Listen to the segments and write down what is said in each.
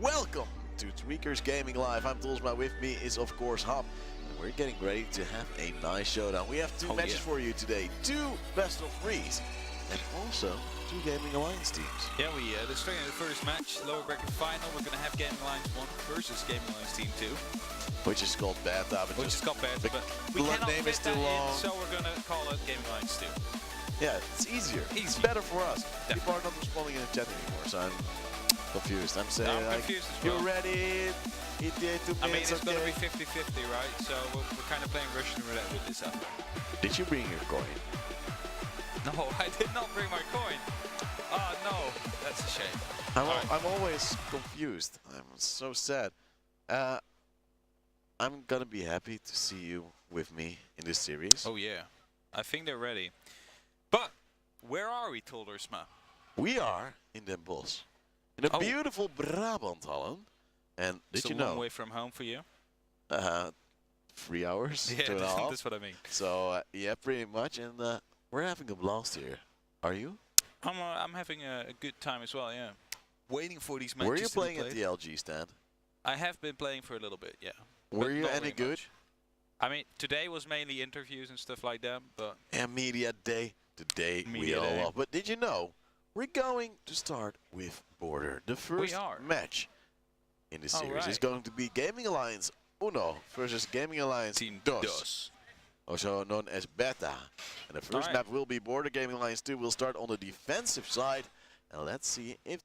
welcome to Tweakers Gaming Live. I'm Toolsma, with me is of course Hop, and we're getting ready to have a nice showdown. We have two matches for you today, two best of threes, and also two Gaming Alliance teams. Yeah, let's start in the first match, lower bracket final. We're going to have Gaming Alliance 1 versus Gaming Alliance Team 2. Which is called Beta, but which is called Beta, but we cannot name fit is too that long. in, so we're going to call it Gaming Alliance 2. Yeah, it's easier. It's better for us. Definitely. People are not responding in the chat anymore, so I'm confused. I'm saying, I'm confused as well. You ready? It did 2 minutes, I mean, it's okay. going to be 50-50, right? So we're kind of playing Russian roulette with this up. Did you bring your coin? No, I did not bring my coin. Oh, no. That's a shame. I'm always confused. I'm so sad. I'm going to be happy to see you with me in this series. Oh, yeah. I think they're ready. But where are we, Toldersma? We are in Den Bosch, in a beautiful Brabant, Holland. And did you know? It's a long way from home for you. 3 hours, yeah, 2.5. That's what I mean. So yeah, pretty much. And we're having a blast here. Are you? I'm having a good time as well. Yeah. Waiting for these matches. Were you playing at the LG stand? I have been playing for a little bit. Yeah. Were you any good? Much. I mean, today was mainly interviews and stuff like that, but. And media day. Today we all love. But did you know we're going to start with Border? The first match in the series is going to be Gaming Alliance Uno versus Gaming Alliance Team Dos, also known as Beta. And the first map will be Border. Gaming Alliance 2 will start on the defensive side, and let's see if.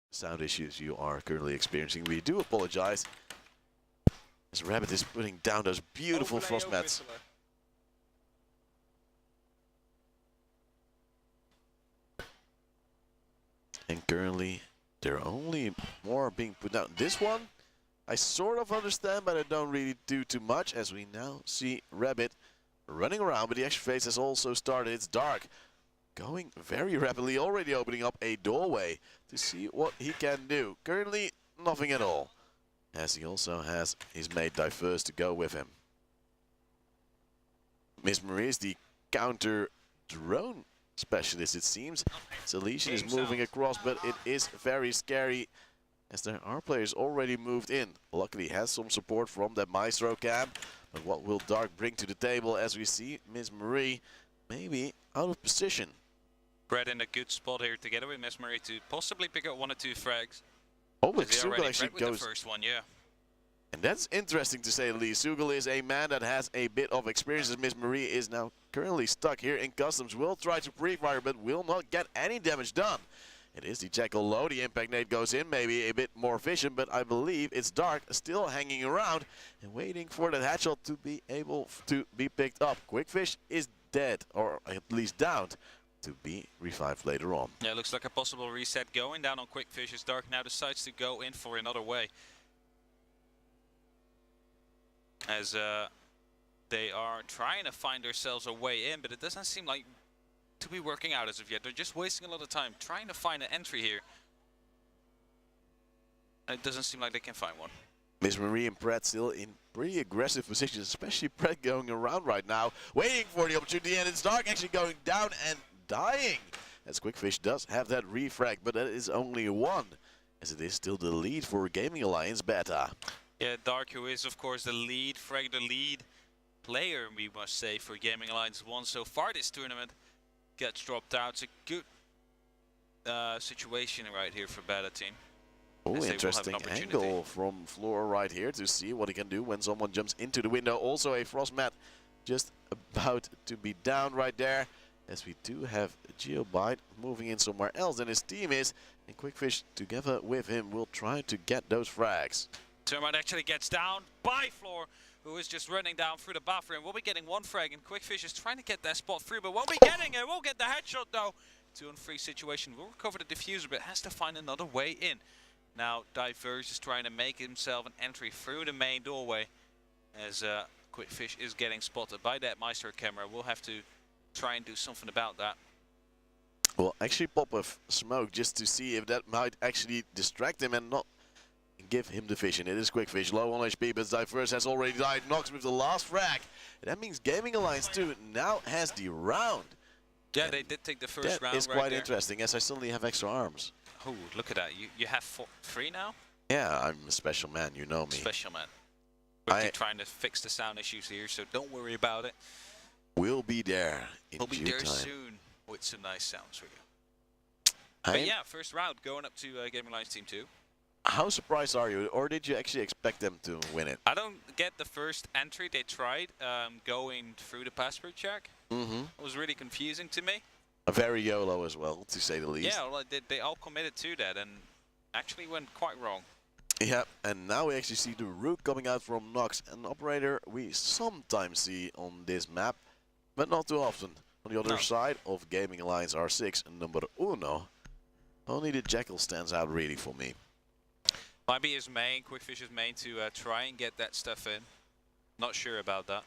Sound issues you are currently experiencing, we do apologize. As Rabbit is putting down those beautiful frost mats. And currently there are only more being put down. This one I sort of understand, but I don't really do too much, as we now see Rabbit running around, but the action phase has also started. It's dark. Going very rapidly, already opening up a doorway to see what he can do. Currently, nothing at all. As he also has his mate Diverse to go with him. Miss Marie is the counter drone specialist, it seems. Solution is moving across, but it is very scary as there are players already moved in. Luckily has some support from that Maestro camp. But what will Dark bring to the table as we see Miss Marie maybe out of position? Brad in a good spot here together with Miss Marie to possibly pick up 1 or 2 frags. Oh, but He Sugel already actually fragged with goes. the first one, yeah. And that's interesting to say the least. Sugel is a man that has a bit of experience as Miss Marie is now currently stuck here in customs. Will try to pre-fire but will not get any damage done. It is the Jekyll low. The impact nade goes in, maybe a bit more efficient, but I believe it's Dark still hanging around and waiting for that headshot to be able to be picked up. Quickfish is dead, or at least downed, to be revived later on. Yeah, looks like a possible reset going down on Quickfish as Dark now decides to go in for another way. As they are trying to find themselves a way in, but it doesn't seem like to be working out as of yet. They're just wasting a lot of time trying to find an entry here. And it doesn't seem like they can find one. Miss Marie and Pratt still in pretty aggressive positions, especially Pratt going around right now, waiting for the opportunity, and it's Dark actually going down and dying. As Quickfish does have that refrag, but that is only one, as it is still the lead for Gaming Alliance Beta. Yeah, Dark, who is of course the lead frag, the lead player, we must say, for Gaming Alliance 1 so far this tournament, gets dropped out. It's a good situation right here for Beta team. Oh, interesting angle from Floor right here to see what he can do when someone jumps into the window. Also a Frost mat just about to be down right there, as we do have Geobite moving in somewhere else than his team is, and Quickfish together with him will try to get those frags. Termite actually gets down by Floor, who is just running down through the buffer, and we'll be getting 1 frag, and Quickfish is trying to get that spot through, but won't be getting it. We'll get the headshot though. 2-on-3 situation. We'll recover the diffuser, but has to find another way in. Now Diverse is trying to make himself an entry through the main doorway, as Quickfish is getting spotted by that Meister camera. We'll have to try and do something about that. Well, actually pop a smoke just to see if that might actually distract him and not give him the vision. It is Quickfish, low on HP, but Diverse has already died. Knocks with the last frag. And that means Gaming Alliance 2 now has the round. Yeah, and they did take the first round. That is right quite there. interesting, as I suddenly have extra arms. Oh, look at that. You have 3 now? Yeah, I'm a special man, you know me. Special man. We're trying to fix the sound issues here, so don't worry about it. We'll be there in We'll be there time. soon with some nice sounds for you. But yeah, first round going up to Gaming Alliance Team 2. How surprised are you, or did you actually expect them to win it? I don't get the first entry they tried going through the passport check. It was really confusing to me. A very YOLO as well, to say the least. Yeah, well, they all committed to that and actually went quite wrong. Yeah, and now we actually see the Rook coming out from Nox, an operator we sometimes see on this map, but not too often. On the other side of Gaming Alliance R6, number uno, only the Jekyll stands out really for me. Might be his main, Quickfish's main, to try and get that stuff in. Not sure about that.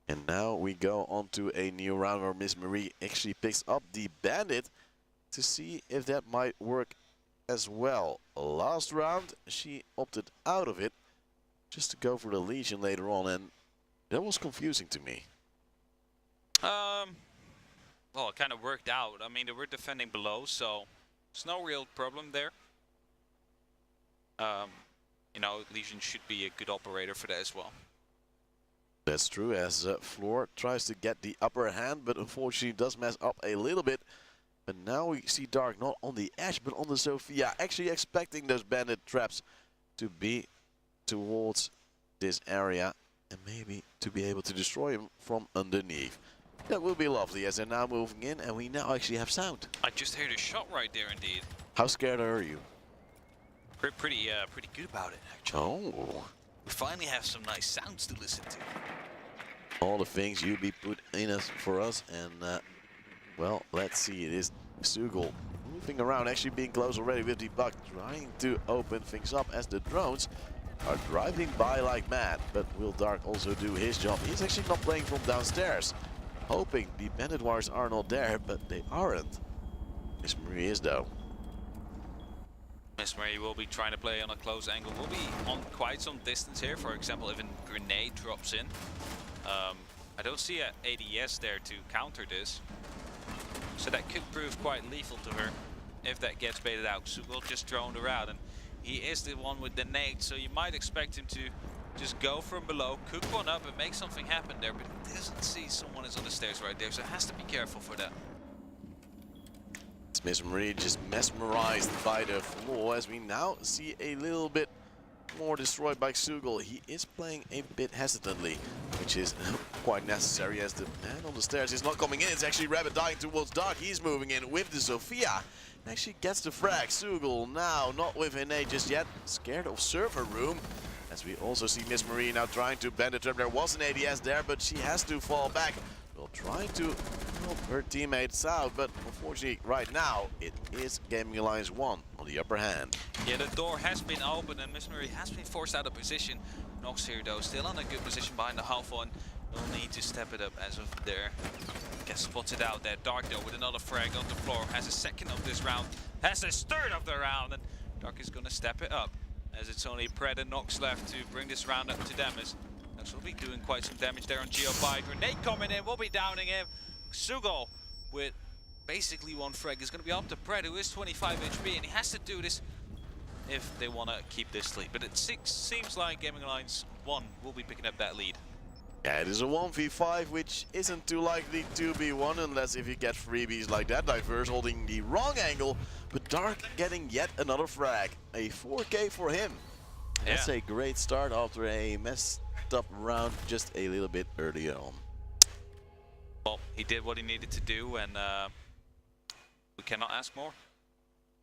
And now we go on to a new round where Miss Marie actually picks up the Bandit to see if that might work as well. Last round, she opted out of it just to go for the Legion later on, and that was confusing to me. Well, it kind of worked out. I mean, they were defending below, so there's no real problem there. You know, Legion should be a good operator for that as well. That's true, as Floor tries to get the upper hand, but unfortunately does mess up a little bit. But now we see Dark not on the Ash, but on the Sophia, actually expecting those bandit traps to be towards this area and maybe to be able to destroy him from underneath. That will be lovely, as they're now moving in, and we now actually have sound. I just heard a shot right there, indeed. How scared are you? Pretty good about it, actually. Oh. We finally have some nice sounds to listen to. All the things you be put in us for us, and well, let's see. It is Sugel moving around, actually being close already with the Buck, trying to open things up as the drones are driving by like mad. But will Dark also do his job? He's actually not playing from downstairs, hoping the bandit wires are not there, but they aren't. Miss Marie is though. Miss Murray will be trying to play on a close angle. Will be on quite some distance here. For example, if a grenade drops in. I don't see an ADS there to counter this. So that could prove quite lethal to her if that gets baited out. Sugol just droned her out, and he is the one with the nade, so you might expect him to just go from below, cook one up and make something happen there, but he doesn't see someone is on the stairs right there, so has to be careful for that. Miss Marie just mesmerized by the floor as we now see a little bit more destroyed by Sugol. He is playing a bit hesitantly, which is quite necessary as the man on the stairs is not coming in. It's actually Rabbit dying towards Dark. He's moving in with the Sophia. Actually gets the frag. Sugol now not with an A just yet. Scared of server room. As we also see Miss Marie now trying to bend the trap. There was an ADS there, but she has to fall back. Will try to help her teammates out, but unfortunately right now it is Gaming Alliance 1 on the upper hand. Yeah, the door has been open and Miss Marie has been forced out of position. Nox here though, still in a good position behind the half one. Will need to step it up as of there. Gets spotted out there. Dark though with another frag on the floor. Has a second of this round. Has a third of the round. And Dark is going to step it up. As it's only Pred and Nox left to bring this round up to them. As Nox will be doing quite some damage there on Geopie. Grenade coming in. Will be downing him. Sugol with basically one frag is going to be up to Pred, who is 25 HP. And he has to do this if they want to keep this lead. But it seems like Gaming Alliance 1 will be picking up that lead. Yeah, it is a 1v5, which isn't too likely to be won unless if you get freebies like that. Diverse holding the wrong angle, but Dark getting yet another frag. A 4K for him. Yeah. That's a great start after a messed up round just a little bit earlier on. Well, he did what he needed to do, and we cannot ask more,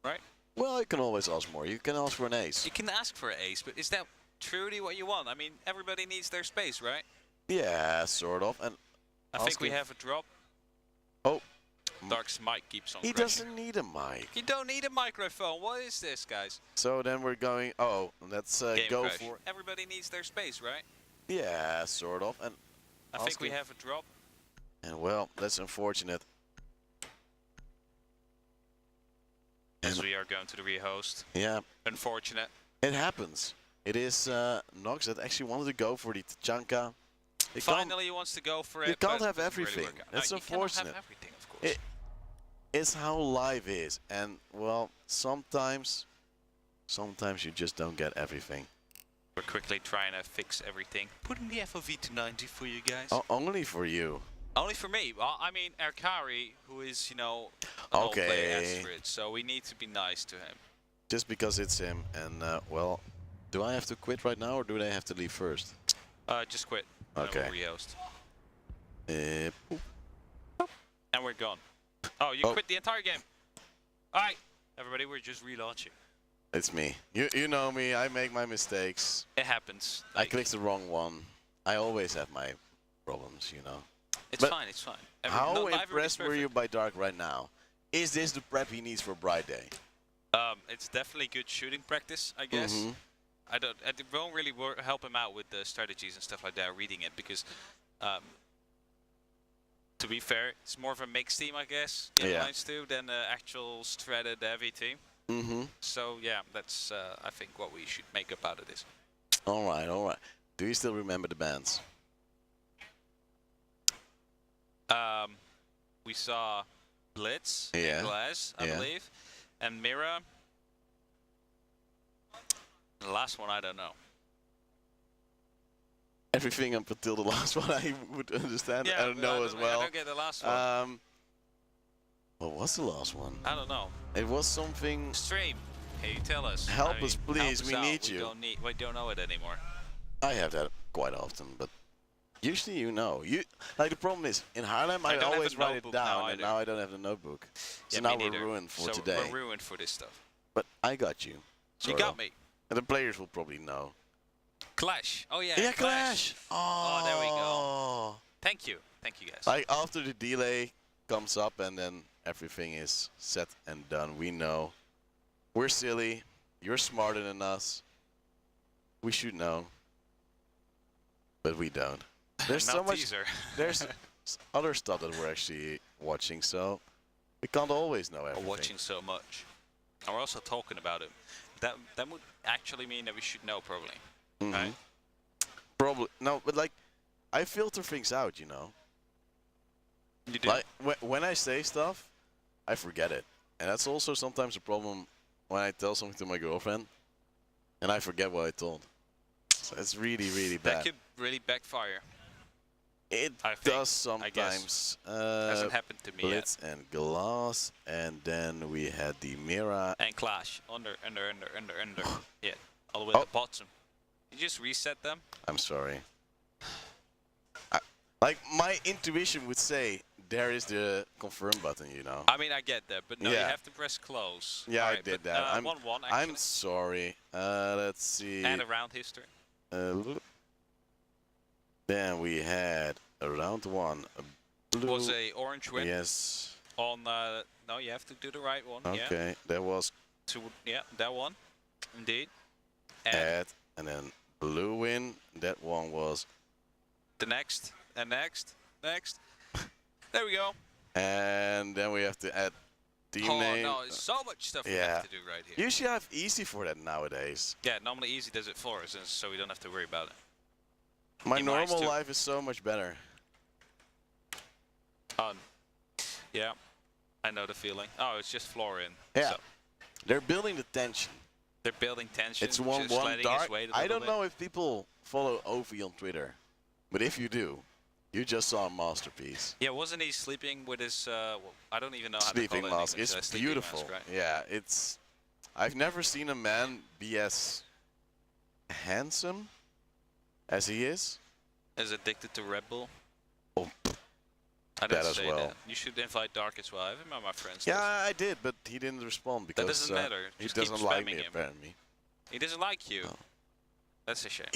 right? Well, you can always ask more. You can ask for an ace. You can ask for an ace, but is that truly what you want? I mean, everybody needs their space, right? Yeah, sort of. And I think we have a drop. Oh. Dark's mic keeps on He crashing. doesn't need a mic. You don't need a microphone. What is this, guys? So then we're going... Oh, let's go crash. for... Everybody needs their space, right? Yeah, sort of. And I think we have a drop. And well, that's unfortunate. As we are going to the rehost. Yeah. Unfortunate. It happens. It is Nox that actually wanted to go for the Tachanka. Finally, he wants to go for it. You can't have everything. Really That's unfortunate. You cannot have everything, of course. It's how life is. And, well, sometimes you just don't get everything. We're quickly trying to fix everything. Putting the FOV to 90 for you guys. Oh, only for you. Only for me. Well, I mean, Erkari, who is, you know, an old player Astrid, so we need to be nice to him. Just because it's him. And, well, do I have to quit right now or do they have to leave first? Just quit. Okay. We'll rehost. And we're gone. Oh, you quit the entire game. Alright, everybody, we're just relaunching. It's me. You know me, I make my mistakes. It happens. I clicked the wrong one. I always have my problems, you know. It's fine, it's fine. How impressed were you by Dark right now? Is this the prep he needs for Bright Day? It's definitely good shooting practice, I guess. It won't really help him out with the strategies and stuff like that, reading it, because to be fair, it's more of a mixed team, I guess, in Alliance 2 than an actual stratted heavy team. So yeah, that's I think what we should make up out of this. All right. Do you still remember the bands? We saw Blitz and Glass, I believe, and Mira. The last one, I don't know. Everything up until the last one I would understand. Yeah, I don't know as well. I don't get the last one. What was the last one? I don't know. It was something... Stream. Can you tell us? Help us, please. We need you. We don't know it anymore. I have that quite often, but usually you know. Like the problem is, in Haarlem I always write it down, and now I don't have the notebook. So now we're ruined for today. We're ruined for this stuff. But I got you. You got me. And the players will probably know. Clash. Oh yeah. Yeah, Clash. Oh, there we go. Thank you guys. Like after the delay comes up and then everything is set and done, we know. We're silly. You're smarter than us. We should know. But we don't. There's so much. There's other stuff that we're actually watching, so we can't always know everything. We're watching so much. And we're also talking about it. that would actually mean that we should know probably, Mhm. right? Probably no, but like I filter things out, you know. You do. Like when I say stuff, I forget it, and that's also sometimes a problem when I tell something to my girlfriend, and I forget what I told. So it's really, really That bad. could really backfire. It I think, does I guess. sometimes. Hasn't happened to me yet. Blitz and Glass, and then we had the Mira. And Clash. Under. Yeah. All the way Oh. to the bottom. You just reset them. I'm sorry. Like my intuition would say, there is the confirm button, you know. I mean, I get that, but no, you Yeah. have to press close. Yeah, I Alright, did but, that. I'm 1-1 actually. I'm sorry. Let's see. And a round history. Then we had a round 1. A blue. Was a orange win. Yes. On no, you have to do the right one. Yeah. Okay. That was Yeah, that one. Indeed. And add, and then blue win. That one was. the next. And next. There we go. And then we have to add team name. No, there's so much stuff we Yeah. have to do right here. Usually I have easy for that nowadays. Yeah, normally Easy does it for us, and so we don't have to worry about it. My He might normal too. life is so much better. Yeah, I know the feeling. Oh, it's just floor in. Yeah. So They're building the tension. they're building tension. It's just 1-1 letting dark. us wait a I little don't bit. know if people follow Ovi on Twitter, but if you do, you just saw a masterpiece. Yeah, wasn't he sleeping with his? Well, I don't even know how Sleeping to call it. mask in English, is sleeping beautiful. mask, right? Yeah, it's. I've never seen a man be as handsome as he is. Is addicted to Red Bull. Oh, I didn't that as say well. that. You should invite Dark as well. I have him on my friends Yeah, list. I did, but he didn't respond because doesn't matter. he Just keep doesn't like spamming me him. apparently. He doesn't like you. No. That's a shame.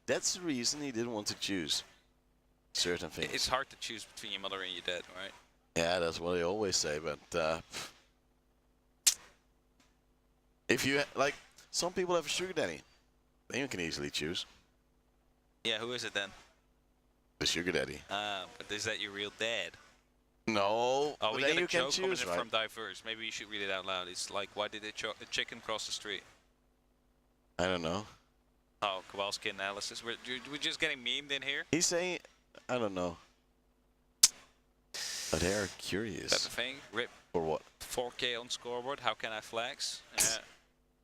That's the reason he didn't want to choose certain things. It's hard to choose between your mother and your dad, right? Yeah, that's what they always say, but if you like, some people have a sugar daddy, then you can easily choose Yeah, who is it then? the sugar daddy. But is that your real dad? No, Oh, but we then got a you can joke coming choose, in right? from Diverse. Maybe you should read it out loud. It's like, why did a chicken cross the street? I don't know. Oh, Kowalski analysis. We're just getting memed in here. He's saying, I don't know. But they're Is that curious. the thing? Rip For what? 4K on scoreboard. How can I flex?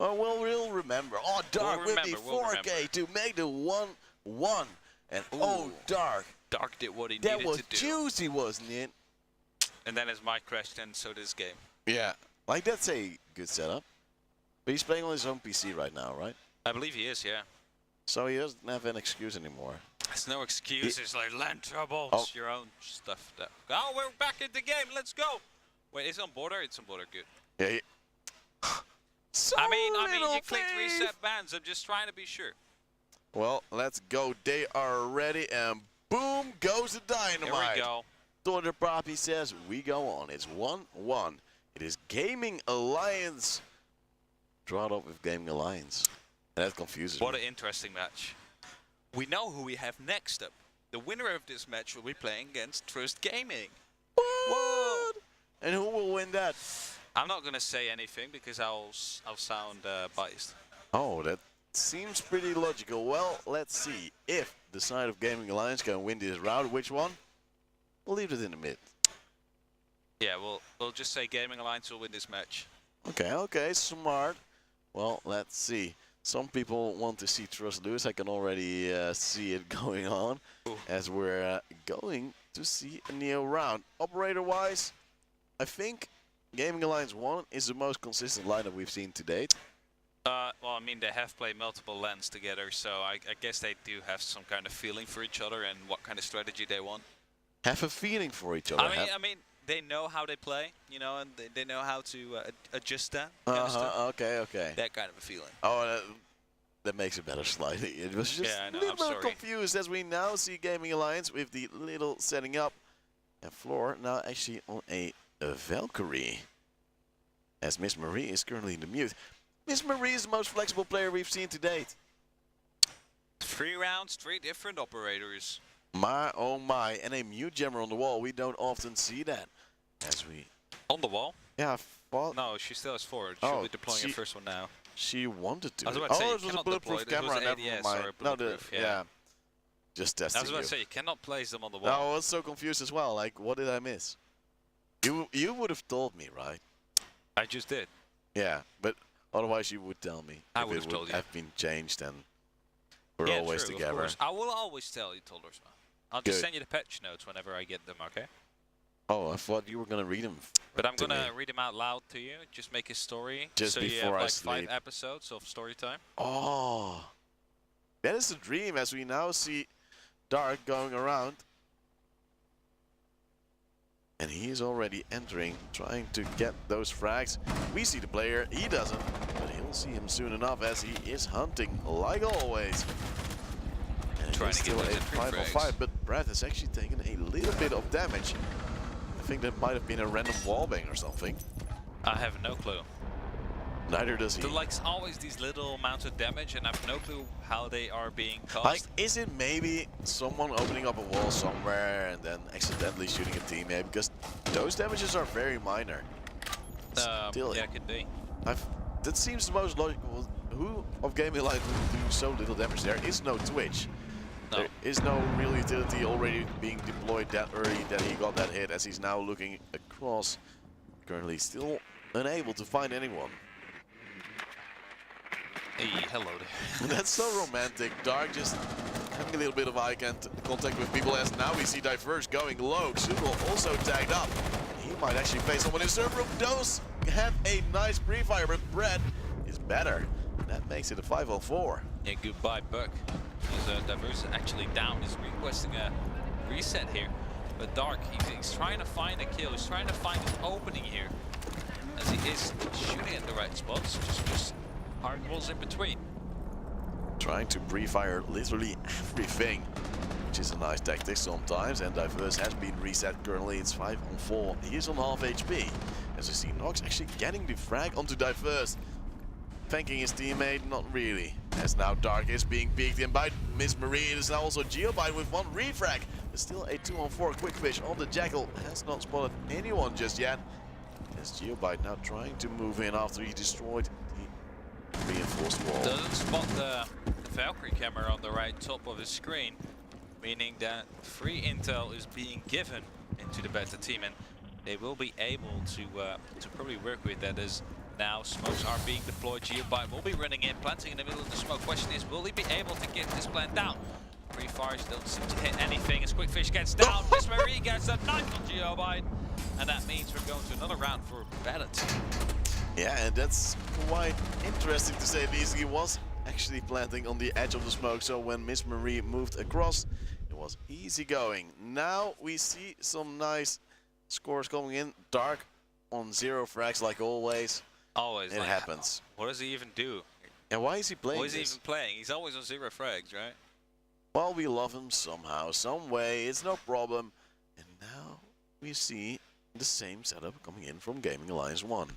Oh, well, we'll remember. Oh, Dark with the we'll 4K to make the 1-1. And oh, Ooh. Dark. Dark did what he That needed was to do. juicy, wasn't it? And then his mic crashed, and so did his game. Yeah. Like, that's a good setup. But he's playing on his own PC right now, right? I believe he is, yeah. So he doesn't have an excuse anymore. There's no excuse. It's like land trouble. Oh. It's your own stuff. Oh, we're back in the game. Let's go. Wait, is it on border? It's on border. Good. Yeah. So I mean, little you clicked thief. reset bands. I'm just trying to be sure. Well, let's go. They are ready, and boom goes the dynamite. Here we go. Dr. Poppy says we go on. It's 1-1. It is Gaming Alliance. Draw it up with Gaming Alliance. And that confuses What me. an interesting match. We know who we have next up. The winner of this match will be playing against Trust Gaming. What? And who will win that? I'm not going to say anything because I'll sound biased. Oh, that seems pretty logical. Well, let's see if the side of Gaming Alliance can win this round. Which one? We'll leave it in the mid. Yeah, we'll just say Gaming Alliance will win this match. Okay, smart. Well, let's see. Some people want to see Trust lose. I can already see it going on. Ooh. As we're going to see a Neo round. Operator-wise, I think Gaming Alliance 1 is the most consistent lineup we've seen to date. Well, I mean, they have played multiple lands together, so I guess they do have some kind of feeling for each other and what kind of strategy they want. Have a feeling for each other. I mean, they know how they play, you know, and they know how to adjust that kind of stuff. Okay. That kind of a feeling. Oh, that makes it better slightly. It was just Yeah, I know, a little I'm bit sorry. confused as we now see Gaming Alliance with the little setting up. And Floor now actually on a Valkyrie. As Miss Marie is currently in the mute. Miss Marie is the most flexible player we've seen to date. 3 rounds, 3 different operators. My oh my, and a mute jammer on the wall. We don't often see that. As we On the wall? I thought No, she still has 4. She'll Oh, be deploying her she- first one now. she wanted to. I was about to say, Oh, you it was a cannot bulletproof deploy. This was camera. Never ADS mind. or No, bulletproof, yeah. yeah. Just I testing was about you. to say, you cannot place them on the No, wall. I was so confused as well. Like, what did I miss? You would have told me, right? I just did. Yeah, but otherwise you would tell me. I if would it have told you. Have been changed, and we're Yeah, always true, of together. course. I will always tell you, Toldersma. I'll just Good. send you the patch notes whenever I get them, okay? Oh, I thought you were gonna read them. But I'm to gonna me. read them out loud to you. Just make a story. Just so you before have I like sleep. 5 episodes of story time. Oh, that is the dream. As we now see Dark going around, and he is already entering, trying to get those frags. We see the player. He doesn't, but he'll see him soon enough as he is hunting like always. And it Trying is to get still a those entry 5 on frags. 5, but Brad has actually taken a little bit of damage. I think that might have been a random wallbang or something. I have no clue. Neither does he. There like always these little amounts of damage, and I have no clue how they are being caused. Like, is it maybe someone opening up a wall somewhere and then accidentally shooting a teammate? Because those damages are very minor. Still, yeah, could be. that seems the most logical. Who of Gaming Light would do so little damage? There is no Twitch. No. There is no real utility already being deployed that early that he got that hit, as he's now looking across. Currently still unable to find anyone. Hey, hello there. That's so romantic. Dark just having a little bit of eye contact with people, as now we see Diverse going low. Xugel also tagged up. He might actually face someone in server room. Those have a nice pre-fire, but Brett is better. That makes it a 5-on-4. Yeah, goodbye, Buck. Because Diverse is actually down. He's requesting a reset here. But Dark, he's trying to find a kill. He's trying to find an opening here. As he is shooting at the right spots. Just hard walls in between. Trying to pre-fire literally everything, which is a nice tactic sometimes. And Diverse has been reset currently. It's 5-on-4. He is on half HP. As we see Nox actually getting the frag onto Diverse. Thanking his teammate, not really. As now Dark is being peeked in by Miss Marie. It is now also Geobite with 1 refrag. But still a 2-on-4 quick fish on the Jackal. Has not spotted anyone just yet. As Geobite now trying to move in after he destroyed the reinforced wall. Doesn't spot the Valkyrie camera on the right top of his screen. Meaning that free intel is being given into the beta team. And they will be able to probably work with that, as now smokes are being deployed. Geobite will be running in, planting in the middle of the smoke. Question is, will he be able to get this plant down? Pre-fires don't seem to hit anything as Quickfish gets down. Miss Marie gets a knife on Geobite. And that means we're going to another round for beta team. Yeah, and that's quite interesting to say the least. He was actually planting on the edge of the smoke, so when Miss Marie moved across, it was easy going. Now we see some nice scores coming in. Dark on 0 frags like always. Always. It like, happens. What does he even do? And why is he playing What is he this? even playing? He's always on 0 frags, right? Well, we love him somehow, some way. It's no problem. And now we see the same setup coming in from Gaming Alliance 1.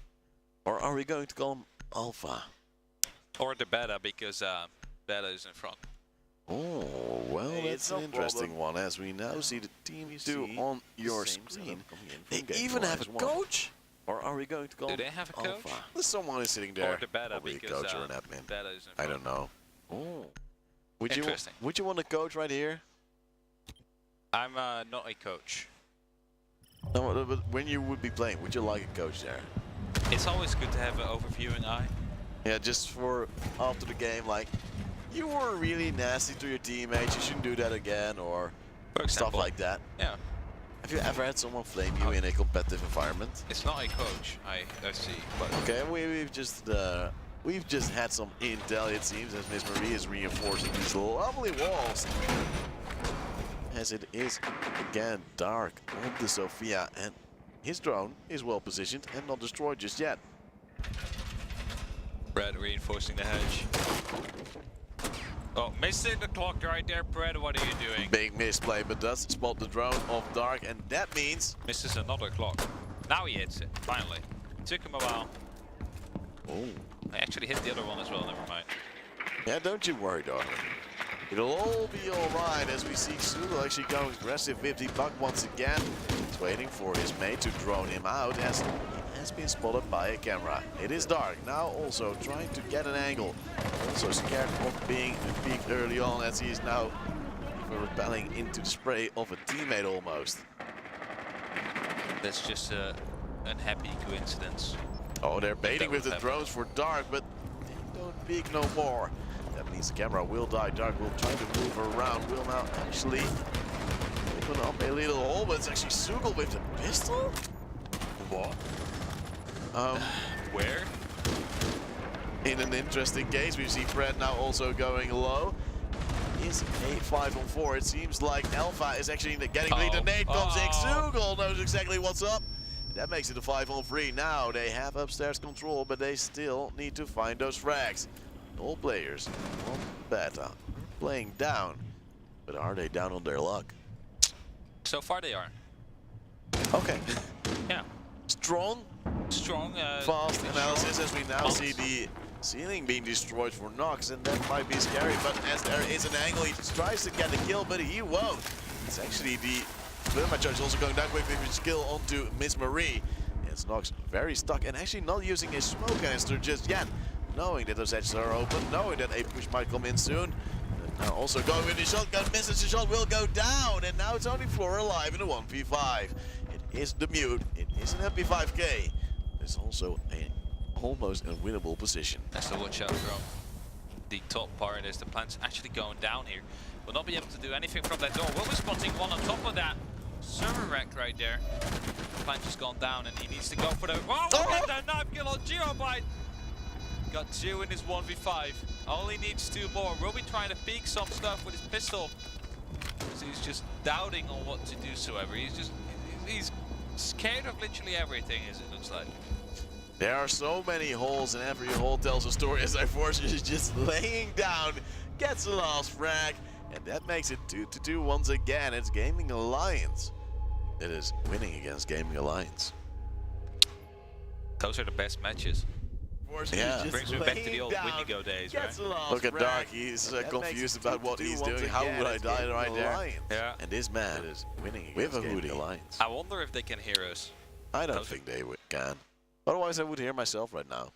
Or are we going to call him Alpha? Or the beta, because beta is in front. Oh, well, Hey, that's it's an no interesting problem. one, as we now see the team You two see on your the same screen. setup coming in from They Gaming even have a Alliance 1. coach? Or are we going to call Do him they have a coach? Alpha? Someone is sitting there. Or the beta, Probably a because coach or an admin. beta is in I front. don't know. Oh. Would Interesting. you want a coach right here? I'm not a coach. No, but when you would be playing, would you like a coach there? It's always good to have an overviewing eye. Yeah, just for after the game, like, you were really nasty to your teammates, you shouldn't do that again, or For example, stuff like that. Yeah, Have you ever had someone flame you in a competitive environment? it's not a coach. I see, but Okay, we've just had some intel, it seems, as Miss Marie is reinforcing these lovely walls. As it is again Dark on the Sophia, and his drone is well positioned and not destroyed just yet. Brad reinforcing the hedge. Oh, missing the clock right there, Brad. What are you doing? Big misplay, but does spot the drone of Dark, and that means Misses another clock. Now he hits it. Finally. Took him a while. oh. I actually hit the other one as well. Never mind. Yeah, don't you worry, darling. It'll all be alright as we see Sulu actually going aggressive with the buck once again. He's waiting for his mate to drone him out, as he has been spotted by a camera. It is Dark, now also trying to get an angle. Also scared of being peeked early on as he is now repelling into the spray of a teammate almost. That's just a unhappy coincidence. Oh, they're baiting with the happen. drones for Dark, but they don't peek no more. That means the camera will die. Dark will try to move around, will now actually open up a little hole, but it's actually Sugel with the pistol? What? Where? In an interesting case, we see Fred now also going low. Is a 5-on-4. It seems like Alpha is actually getting the lead. The nade comes in. Sugel knows exactly what's up. That makes it a 5-on-3. Now they have upstairs control, but they still need to find those frags. All players on beta playing down, but are they down on their luck? So far they are. Okay. Yeah. Strong, fast analysis as we now see the ceiling being destroyed for Nox, and that might be scary, but as there is an angle, he tries to get the kill, but he won't. It's actually the Therma charge also going down with his skill onto Miss Marie. It's Nox very stuck and actually not using a smoke canister just yet. Knowing that those edges are open, knowing that a push might come in soon. And now also going with the shotgun, misses the shot, will go down, and now it's only Floor alive in a 1v5. It is the mute, it is an MP5K. It's also a almost unwinnable position. That's the watch out from the top part as the plant's actually going down here. Will not be able to do anything from that door. Will be spotting one on top of that server rack right there. The plant just gone down and he needs to go for the... Oh, get that knife kill on Geobite! Got 2 in his 1v5. Only needs 2 more. Will be trying to peek some stuff with his pistol. Because he's just doubting on what to do so ever. He's scared of literally everything, as it looks like. There are so many holes, and every hole tells a story as iForce is just laying down, gets the last frag, and that makes it 2-2 once again. It's Gaming Alliance. It is winning against Gaming Alliance. Those are the best matches. Yeah, brings me back to the old Windigo days, right? Look at Dark, he's confused about what he's doing. How would I die right there? Yeah. And this man is winning with a hoodie. Alliance. I wonder if they can hear us. I don't think they can. Otherwise, I would hear myself right now.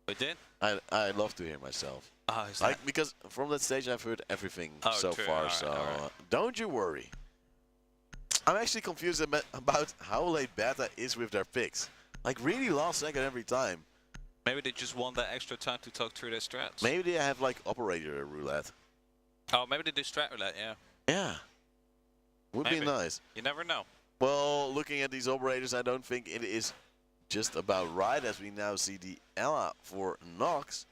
We did? I'd love to hear myself. Oh, is like, because from that stage, I've heard everything so true. far, All so right. Don't you worry. I'm actually confused about how late beta is with their picks. Like, really last second every time. Maybe they just want that extra time to talk through their strats. Maybe they have, like, operator roulette. Oh, maybe they do strat roulette, yeah. Yeah. Would be nice. You never know. Well, looking at these operators, I don't think it is just about right, as we now see the Ella for Nox.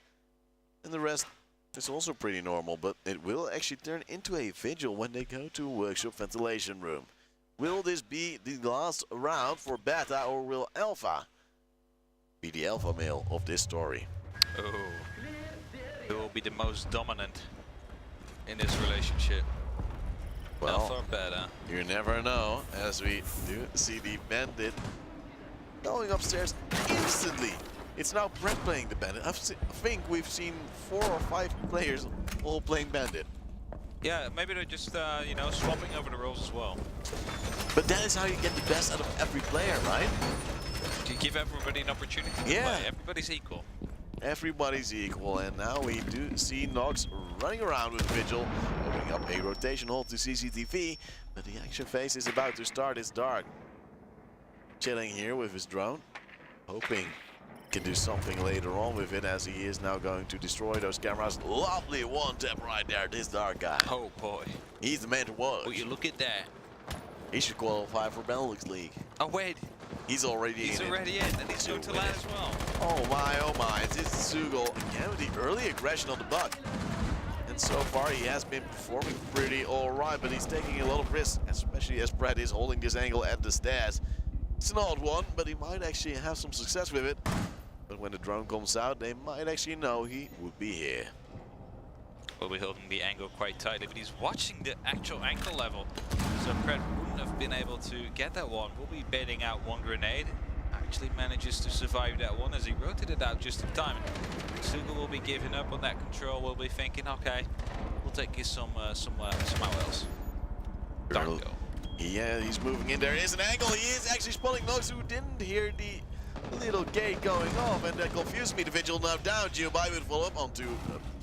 And the rest is also pretty normal, but it will actually turn into a vigil when they go to a workshop ventilation room. Will this be the last round for beta, or will Alpha be the alpha male of this story? Oh, who will be the most dominant in this relationship? Well, Alpha or beta? You never know, as we do see the Bandit going upstairs instantly. It's now Brett playing the Bandit. I think we've seen 4 or 5 players all playing Bandit. Yeah, maybe they're just, you know, swapping over the roles as well. But that is how you get the best out of every player, right? You give everybody an opportunity to Yeah. play. Everybody's equal. Everybody's equal, and now we do see Nox running around with Vigil, opening up a rotation hole to CCTV, but the action phase is about to start. It's Dark. Chilling here with his drone, hoping he can do something later on with it, as he is now going to destroy those cameras. Lovely one tap right there, this Dark guy. Oh boy. He's the man to watch. Will you look at that? He should qualify for Benelux League. Oh wait. He's already He's already in, and he's going to land as well. Oh my, it's Sugel again with the early aggression on the buck. And so far he has been performing pretty alright, but he's taking a lot of risks, especially as Brad is holding this angle at the stairs. It's an odd one, but he might actually have some success with it. But when the drone comes out, they might actually know he would be here. We'll be holding the angle quite tightly, but he's watching the actual ankle level. So Brad wouldn't have been able to get that one. We'll be baiting out one grenade. Actually manages to survive that one as he rotated out just in time. Sugel will be giving up on that control. We'll be thinking, okay, we'll take this somewhere else. Dark go. Yeah, he's moving in. There is an angle. He is actually spotting Nox, who didn't hear the little gate going off, and that confused me. The Vigil now down. Geobai will follow up onto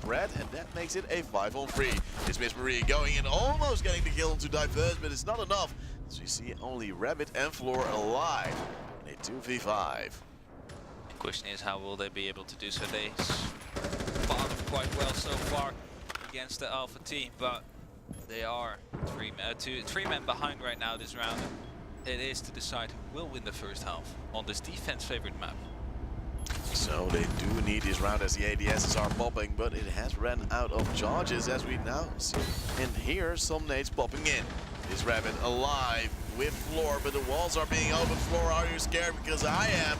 Brett, and that makes it a 5-on-3. It's Miss Marie going in, almost getting the kill onto Diverse, but it's not enough. So you see only Rabbit and Floor alive in a 2v5. The question is, how will they be able to do so? They fought quite well so far against the Alpha team, but they are three men behind right now this round. It is to decide who will win the first half on this defense favorite map. So they do need this round as the ADSs are popping, but it has ran out of charges as we now see and hear some nades popping in. Is Rabbit alive with Floor, but the walls are being opened. Floor, are you scared? Because I am.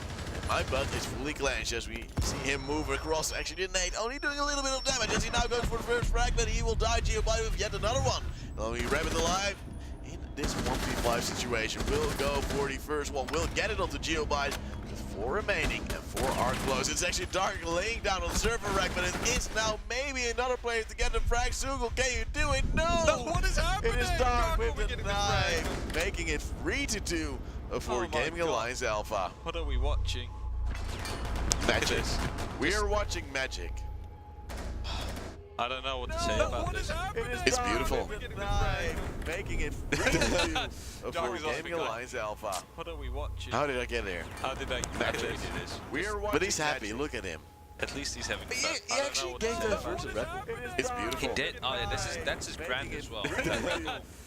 My butt is fully clenched as we see him move across. Actually, the nade only doing a little bit of damage as he now goes for the first frag, but he will die. Geobai with yet another one. Only Rabbit alive in this 1v5 situation. Will go for the first one. Will get it onto Geobai. With 4 remaining and 4 are close. It's actually Dark laying down on the server rack, but it is now maybe another player to get the frag. Sugel, can you do it? No! What is happening? It is Dark with the knife, making it 3-2 for Gaming Alliance Alpha. What are we watching? Magic. We are watching magic. I don't know what to say about this. It's beautiful. Making it 3-2 for Gaming Alliance Alpha. What are we watching? How did I get there? How did I actually do this? We are watching. But he's happy. Look at him. At least he's having fun. He actually gave the first record. It's beautiful. He did. Oh yeah, that's his brand as well.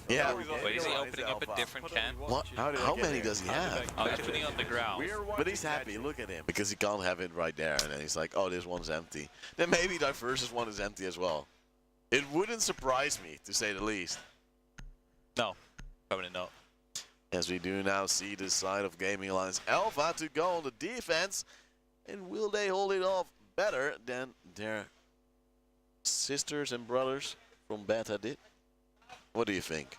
Yeah. Wait, is he opening up a different can? What? How many does he have? Oh, he's putting it on the ground. But he's happy. Look at him. Because he can't have it right there. And then he's like, oh, this one's empty. Then maybe Diverse's one is empty as well. It wouldn't surprise me, to say the least. No, probably not. As we do now see the side of Gaming Alliance Alpha to go on the defense. And will they hold it off better than their sisters and brothers from Beta did? What do you think?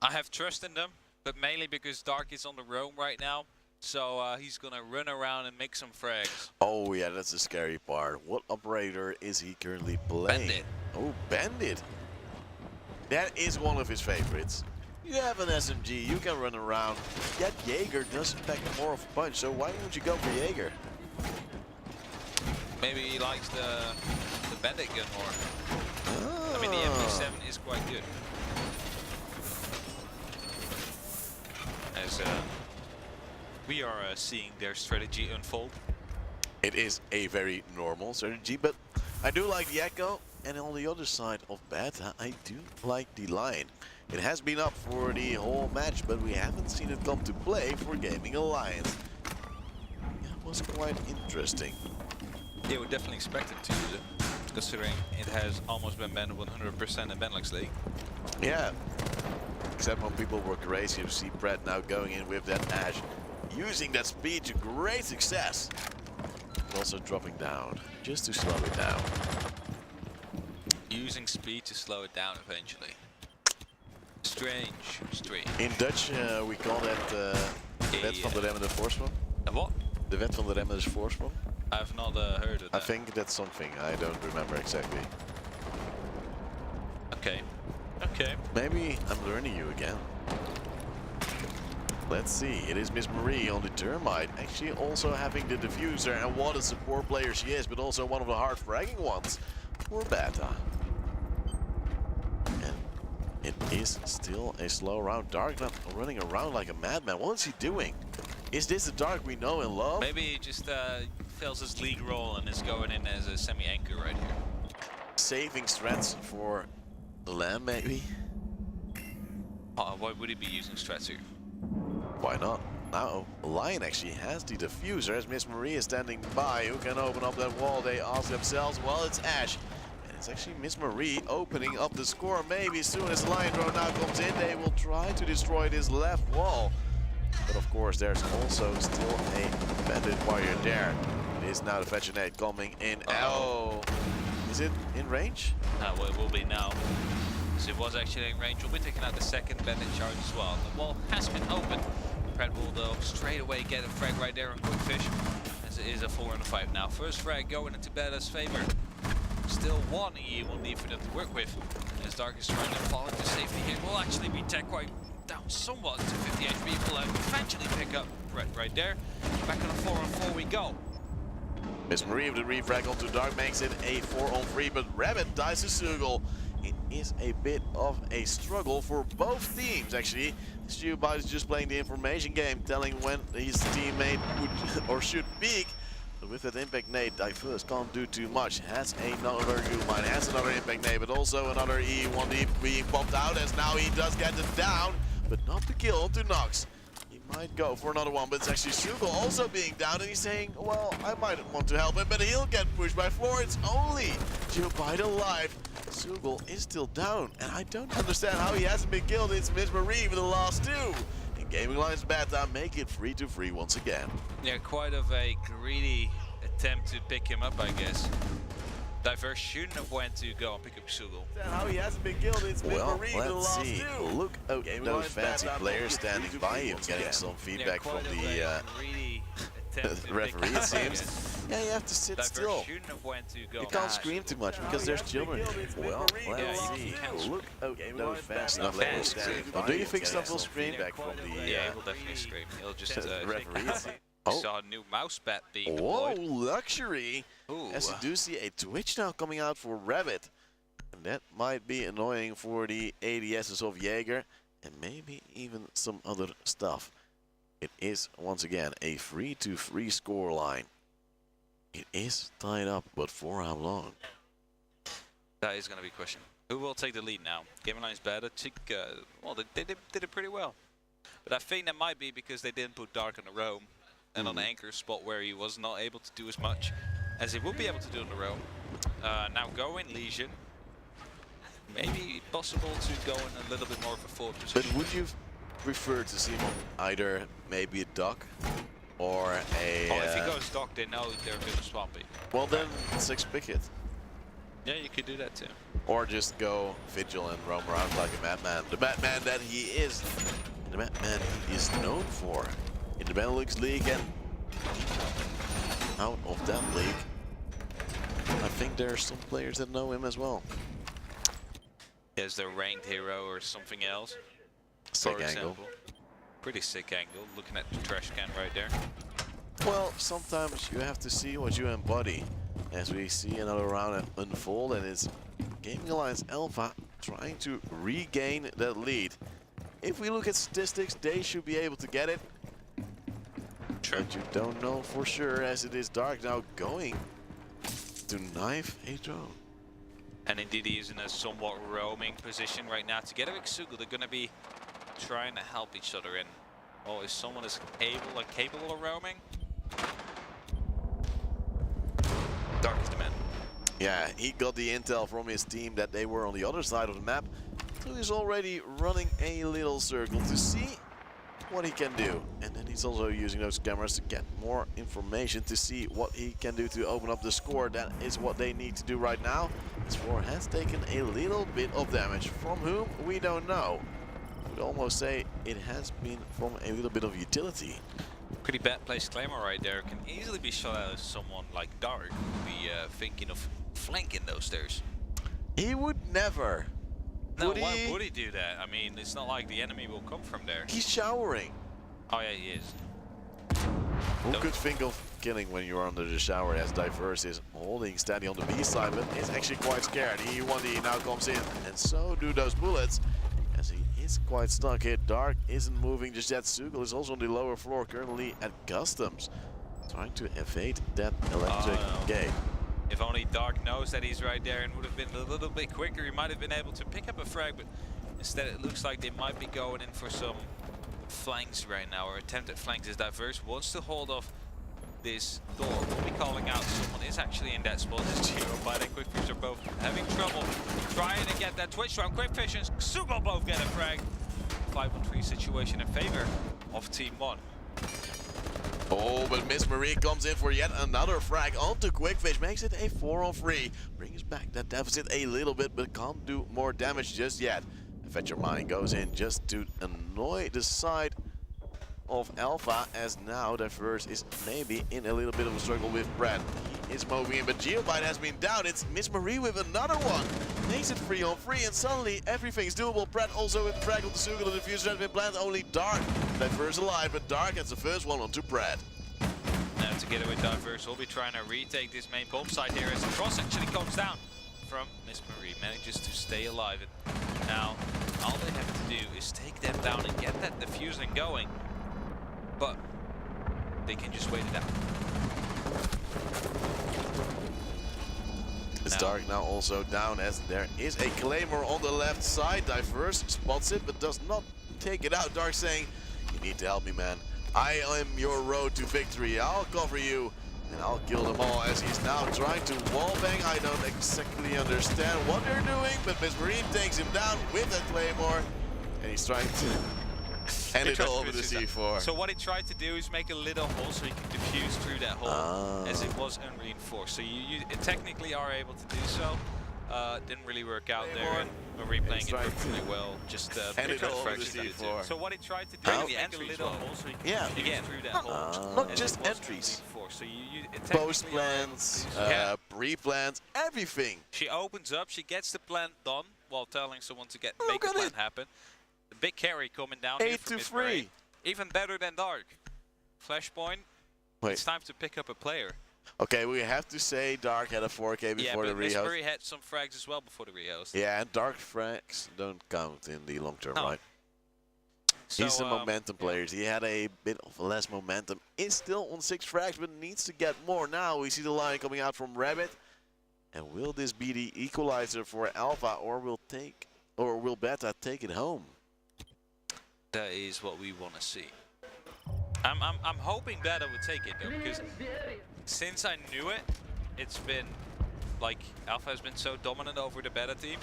I have trust in them, but mainly because Dark is on the roam right now. So he's gonna run around and make some frags. Oh yeah, that's the scary part. What operator is he currently playing? Bandit. Oh, Bandit. That is one of his favorites. You have an SMG, you can run around. Yet Jaeger does pack more of a punch, so why won't you go for Jaeger? Maybe he likes the Bandit gun more. Oh. I mean, the MP7 is quite good. As we are seeing their strategy unfold. It is a very normal strategy, but I do like the Echo, and on the other side of Beta, I do like the Lion. It has been up for the whole match, but we haven't seen it come to play for Gaming Alliance. Yeah, it was quite interesting. Yeah, we definitely expect it to use it, considering it has almost been banned 100% in Benelux League. Yeah, except when people were crazy to see Brett now going in with that Ash, using that speed to great success. Also dropping down, just to slow it down. Using speed to slow it down eventually. Strange. In Dutch, we call that de wet van de remmende voorsprong. What? De wet van de remmende voorsprong. I've not heard of that. I think that's something, I don't remember exactly. Okay. Maybe I'm learning you again. Let's see, it is Miss Marie on the Termite, actually also having the diffuser, and what a support player she is, but also one of the hard fragging ones for Beta. And it is still a slow round. Dark not running around like a madman. What is he doing? Is this the Dark we know and love? Maybe he just fills his league role and is going in as a semi-anchor right here. Saving strats for the land, maybe? Why would he be using strats here? Why not? Now, Lion actually has the diffuser as Miss Marie is standing by. Who can open up that wall? They ask themselves. Well, it's Ash. And it's actually Miss Marie opening up the score. Maybe as soon as the Lion drone now comes in, they will try to destroy this left wall. But of course, there's also still a bandit warrior there. It is now the Fetchinate coming in. Oh, is it in range? Well, it will be now. So it was actually in range. We'll be taking out the second bandit charge as well. The wall has been opened. Pratt will though straight away get a frag right there on Quick Fish, as it is a 4 and a 5 now. First frag going into Beta's favor. Still one E1 need for them to work with. As Dark is trying to fall into safety here, will actually be tech quite down somewhat to 50 HP. Will eventually pick up threat right there. Back on a 4-on-4 we go. Miss Marie with the refrag onto Dark makes it a 4-on-3, but Rabbit dies to Sugel. It is a bit of a struggle for both teams, actually. Geobite is just playing the information game, telling when his teammate would or should peek. But with that impact nade, Diverse can't do too much. Has another Geobite, has another impact nade, but also another E1D being popped out, as now he does get it down, but not the kill onto Nox. He might go for another one, but it's actually Sugel also being down, and he's saying, well, I might want to help him, but he'll get pushed by Floor. It's only Geobite alive. Sugel is still down, and I don't understand how he hasn't been killed. It's Miss Marie with the last two. And Gaming Alliance Beta make it 3-3 once again. Yeah, quite of a greedy attempt to pick him up, I guess. Diverse shouldn't have went to go and pick up Sugel. How he hasn't been killed, it's Miss Well, Marie with the last two. Look at those fancy players standing by him, getting some feedback from the referee, it seems. Yeah, you have to sit still. You can't scream too much because there's children. Well, let's see. Look at those fancy players standing by. Do you think stuff will scream back from the yeah, he'll definitely scream. He'll just referee? Saw a new mouse bat being Whoa, deployed. luxury! Ooh. As you do see a Twitch now coming out for Rabbit. And that might be annoying for the ADSs of Jaeger and maybe even some other stuff. It is, once again, a 3-3 scoreline. It is tied up, but for how long? That is going to be a question. Who will take the lead now? Gaming Alliance Beta took, well, they did it pretty well. But I think that might be because they didn't put Dark on the roam and on the anchor spot where he was not able to do as much as he would be able to do on the roam. Now go in Legion. Maybe possible to go in a little bit more of a forward position. But would you prefer to see him on either maybe a duck or a... Oh, if he goes dock, they know they're going to swampy. Well, then 6 picket. Yeah, you could do that too. Or just go Vigil and roam around like a madman. The madman that he is. The madman he is known for in the Benelux League and out of that league. I think there are some players that know him as well. Is there a ranked hero or something else? Sick for example. angle. Pretty sick angle, looking at the trash can right there. Well, sometimes you have to see what you embody. As we see another round unfold, and it's Gaming Alliance Alpha trying to regain that lead. If we look at statistics, they should be able to get it. Sure. But you don't know for sure, as it is Dark now going to knife a drone. And indeed he is in a somewhat roaming position right now. Together with Sugel, they're going to be trying to help each other in. Oh, if someone is capable of roaming, Dark is the man. Yeah, he got the intel from his team that they were on the other side of the map. So he's already running a little circle to see what he can do. And then he's also using those cameras to get more information to see what he can do to open up the score. That is what they need to do right now. This floor has taken a little bit of damage. From whom, we don't know. I would almost say it has been from a little bit of utility. Pretty bad placed Claymore right there. Can easily be shot out as someone like Dark. Be thinking of flanking those stairs. He would never. No, why would he do that? I mean, it's not like the enemy will come from there. He's showering. Oh yeah, he is. Who could think of killing when you're under the shower, as Diverse is holding steady on the B side, but is actually quite scared. E1D now comes in, and so do those bullets, as he is quite stuck here. Dark isn't moving just yet. Sugel is also on the lower floor, currently at Customs, trying to evade that electric gate. If only Dark knows that he's right there and would have been a little bit quicker, he might have been able to pick up a frag, but instead it looks like they might be going in for some flanks right now, or attempted flanks, as Diverse wants to hold off this door. We'll be calling out someone is actually in that spot. This Geobite and Quickfish are both having trouble trying to get that Twitch round. Quickfish and Sugel both get a frag. 5-on-3 situation in favor of Team 1. Oh, but Miss Marie comes in for yet another frag onto Quickfish, makes it a 4-on-3. Brings back that deficit a little bit, but can't do more damage just yet. Adventure Mine goes in just to annoy the side of Alpha, as now Diverse is maybe in a little bit of a struggle with Brad. He is moving in, but Geobite has been down. It's Miss Marie with another one. Makes it 3-on-3, and suddenly everything's doable. Brad also with frag on the Sugel, the diffuser has been planted. Only Dark Diverse alive, but Dark gets the first one onto Brad. Now together with Diverse, we'll be trying to retake this main bomb site here as the cross actually comes down from Miss Marie. Manages to stay alive. And now, all they have to do is take them down and get that diffusing going. But they can just wait it out. It's Dark now also down as there is a Claymore on the left side. Diverse spots it but does not take it out. Dark saying, you need to help me, man. I am your road to victory. I'll cover you and I'll kill them all, as he's now trying to wallbang. I don't exactly understand what they're doing, but Miss Marine takes him down with that Claymore and he's trying to hand it all over the C4. So what he tried to do is make a little hole so he can diffuse through that hole, as it was unreinforced. So you technically are able to do so. Didn't really work out there, and Marie playing it perfectly well. Just hand it all over the C4. So what he tried to do is make a little hole so he can diffuse through that hole. Not just entries. So Post plans, pre-plans, everything. She opens up, she gets the plant done while telling someone to make the plant happen. The big carry coming down here from Miss Marie. Even better than Dark. Flashpoint. Wait. It's time to pick up a player. Okay, we have to say Dark had a 4K before the rehost. Miss Marie had some frags as well before the rehost. Yeah, and Dark frags don't count in the long term, right? So, he's a momentum player. He had a bit of less momentum. Is still on 6 frags, but needs to get more. Now we see the line coming out from Rabbit. And will this be the equalizer for Alpha, or will Beta take it home? That is what we want to see. I'm hoping Beta would take it though, because since I knew it, it's been like Alpha has been so dominant over the Beta team,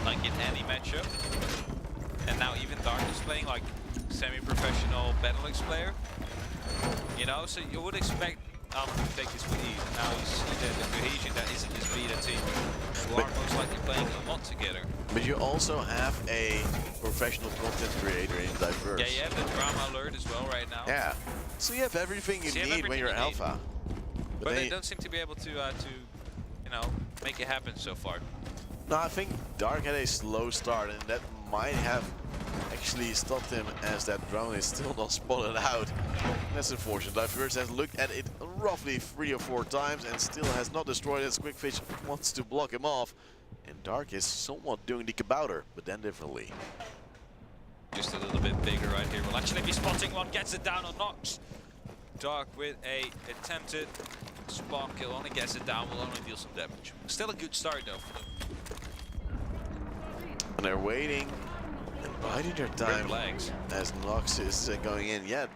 like in any matchup. And now even Dark is playing like semi-professional Benelux player. You know, so you would expect Alpha to take this with ease. Now you see the cohesion that is in this Beta team, who are most likely playing a lot together. But you also have a professional content creator in Diverse. Yeah, you have the drama alert as well right now. Yeah, so you have everything you need when you're Alpha. But they don't seem to be able to you know, make it happen so far. No, I think Dark had a slow start, and that might have actually stopped him, as that drone is still not spotted out. That's unfortunate. Diverse has looked at it roughly 3 or 4 times and still has not destroyed it. Quickfish wants to block him off. And Dark is somewhat doing the kabouter, but then differently. Just a little bit bigger right here. Will actually be spotting one, gets it down on Nox. Dark with a attempted spawn kill, only gets it down, will only deal some damage. Still a good start though for them. And they're waiting and biding their time as Nox is going in. Yeah,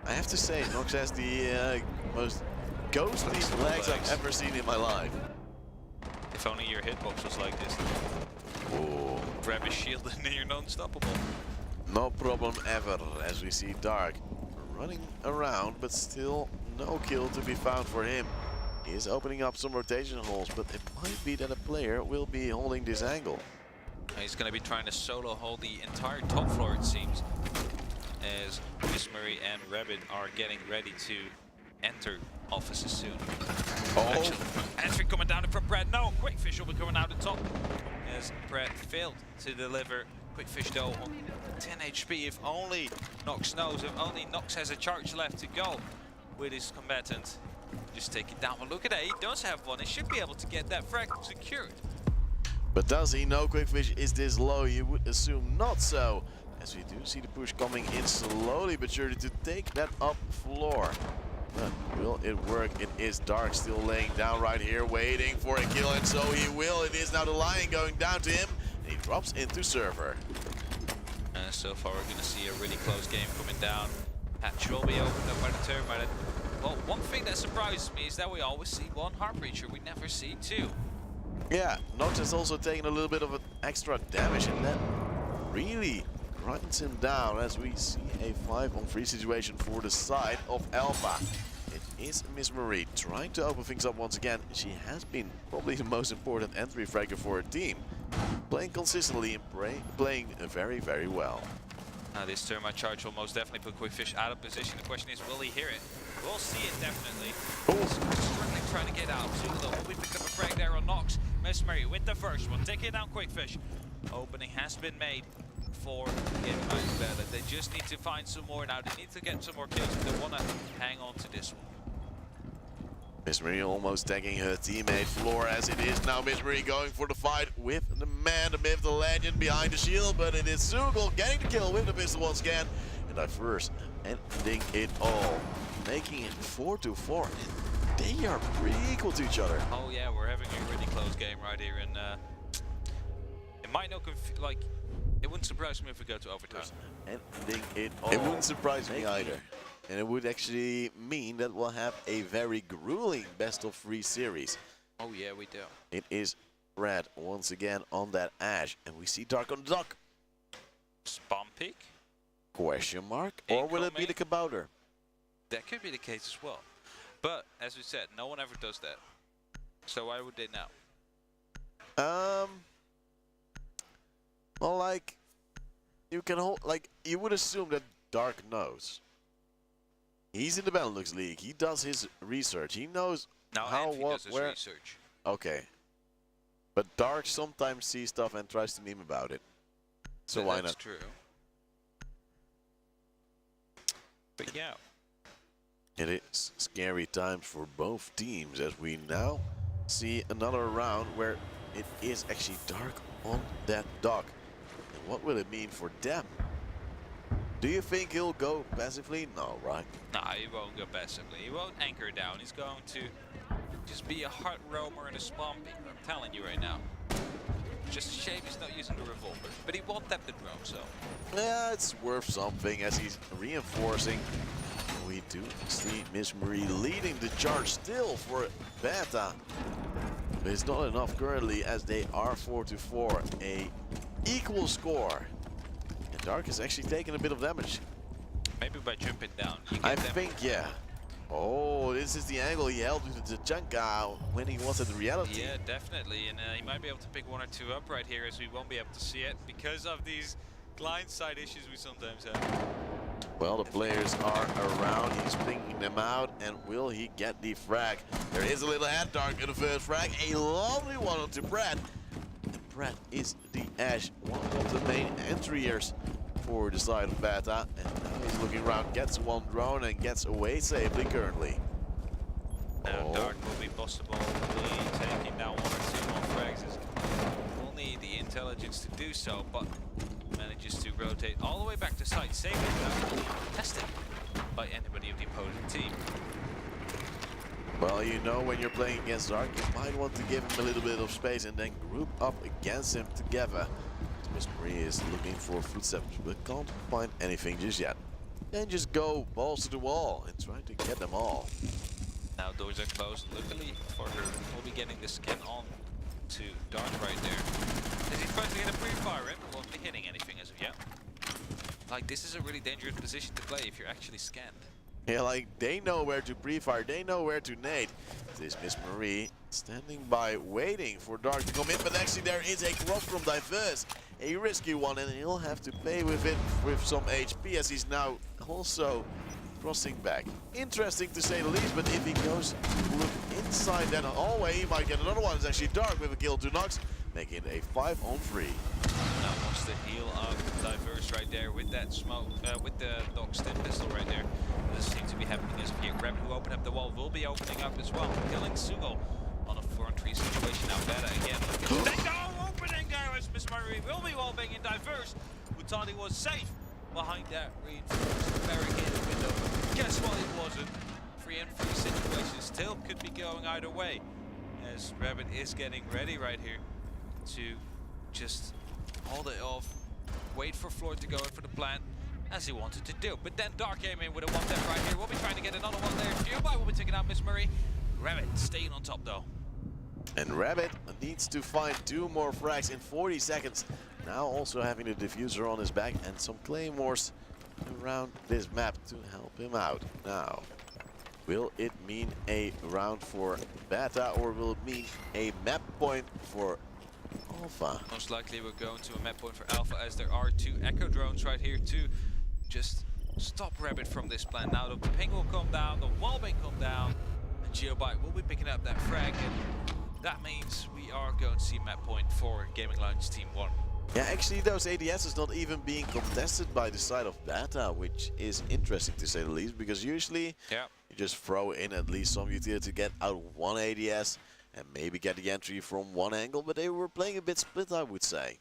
I have to say, Nox has the most ghostly legs I've ever seen in my life. If only your hitbox was like this. Oh. Grab his shield and you're non-stoppable. No problem ever, as we see Dark running around, but still no kill to be found for him. He is opening up some rotation holes, but it might be that a player will be holding this angle. He's going to be trying to solo hold the entire top floor, it seems, as Miss Marie and Rabbit are getting ready to enter offices soon. Oh, actually, entry coming down from Brad. No, Quickfish will be coming out the top, as Brad failed to deliver. Quickfish though on 10 HP. If only Nox knows, if only Nox has a charge left to go with his combatant. Just take it down. But look at that, he does have one. He should be able to get that frag secured. But does he know Quickfish is this low? You would assume not so, as we do see the push coming in slowly but surely to take that up floor. But will it work? It is Dark still laying down right here, waiting for a kill, and so he will. It is now the Lion going down to him, and he drops into server. So far we're going to see a really close game coming down. Hatch will be opened up by the Termite. Well, one thing that surprises me is that we always see one Heart Breacher, we never see 2. Yeah, Nox has also taken a little bit of an extra damage, and that really grinds him down as we see a 5-on-3 situation for the side of Alpha. It is Miss Marie trying to open things up once again. She has been probably the most important entry fragger for her team. Playing consistently and playing very, very well. This Termite charge will most definitely put Quickfish out of position. The question is, will he hear it? We'll see it definitely. Struggling trying to get out. Zulo will be picked up a frag there on Nox. Miss Marie with the first one. Take it down, Quickfish. Opening has been made. for Gaming Lounge Beta. They just need to find some more now. They need to get some more kills if they want to hang on to this one. Miss Marie almost tagging her teammate Floor as it is now. Miss Marie going for the fight with the man, the myth, the legend behind the shield, but it is Sugel getting the kill with the pistol once again. And Diverse ending it all, making it 4-4. They are pretty equal to each other. Oh yeah, we're having a really close game right here, and it might not like it wouldn't surprise me if we go to overtime. Ending it all. It wouldn't surprise me either. And it would actually mean that we'll have a very grueling best-of-3 series. Oh yeah, we do. It is Red once again on that Ash, and we see Dark on the dock. Spawn peak? Question mark? Or will it be the Kabouter? That could be the case as well. But, as we said, no one ever does that. So why would they now? Well, like, you can hold, like, you would assume that Dark knows. He's in the Benelux League. He does his research. He knows how, what, where. Research. Okay. But Dark sometimes sees stuff and tries to meme about it. So why not? That's true. But yeah. It is scary times for both teams as we now see another round where it is actually Dark on that dock. And what will it mean for them? Do you think he'll go passively? No, right? Nah, he won't go passively. He won't anchor down. He's going to just be a hard roamer and a spawn peak. I'm telling you right now. Just a shame he's not using the revolver. But he won't tap the drone, so. Yeah, it's worth something as he's reinforcing. We do see Miss Marie leading the charge still for Beta. But it's not enough currently as they are 4-4. A equal score. And Dark is actually taking a bit of damage. Maybe by jumping down. I think, yeah. Oh, this is the angle he held with the Tachanka when he was at the reality. Yeah, definitely. And he might be able to pick one or two up right here as we won't be able to see it because of these blind side issues we sometimes have. Well, the players are around. He's picking them out. And will he get the frag? There is a little head Dark in the first frag. A lovely one onto Brad. And Brad is the Ash, one of the main entryers for the side of Beta. And now he's looking around, gets one drone and gets away safely currently. Now Dark will be possibly taking down one or two more frags. We'll need the intelligence to do so, but manages to rotate all the way back to site safely without being tested by anybody of the opposing team. Well, you know when you're playing against Dark, you might want to give him a little bit of space and then group up against him together. Miss Marie is looking for footsteps, but can't find anything just yet. And just go balls to the wall and try to get them all. Now doors are closed. Luckily for her, we'll be getting the scan on to Dark right there. As he tries to get a pre-fire in, but won't be hitting anything as of yet. Like, this is a really dangerous position to play if you're actually scanned. Yeah, like, they know where to pre-fire, they know where to nade. This Miss Marie standing by, waiting for Dark to come in, but actually there is a cross from Diverse. A risky one, and he'll have to pay with it with some HP as he's now also crossing back. Interesting to say the least, but if he goes look inside that hallway, he might get another one. It's actually Dark with a kill, 2 knocks, making it a 5-on-3. Now wants the heal of Diverse right there with that smoke, with the dog stim pistol right there. This seems to be happening as of here. Rabbit, who opened up the wall, will be opening up as well, killing Sugel on a 4-on-3 situation. Now Beta again. They go opening there as Miss Marie will be wallbanging Diverse, who thought he was safe behind that reinforced barricaded window. Guess what, it wasn't. 3-on-3 situation still could be going either way, as Rabbit is getting ready right here to just hold it off, wait for Floor to go in for the plant as he wanted to do. But then Dark came in with a 1-tap right here. We'll be trying to get another one there. Nearby will be taking out Miss Marie. Rabbit staying on top though. And Rabbit needs to find 2 more frags in 40 seconds. Now also having the diffuser on his back and some claymores around this map to help him out. Now, will it mean a round for Beta or will it mean a map point for Alpha? Most likely we're going to a map point for Alpha as there are 2 Echo drones right here to just stop Rabbit from this plan. Now the ping will come down, the wallbang come down, and Geobite will be picking up that frag, and that means we are going to see map point for Gaming Lounge Team 1. Yeah, actually those ADS is not even being contested by the side of Bata, which is interesting to say the least, because usually you just throw in at least some utility to get out one ADS and maybe get the entry from one angle, but they were playing a bit split, I would say.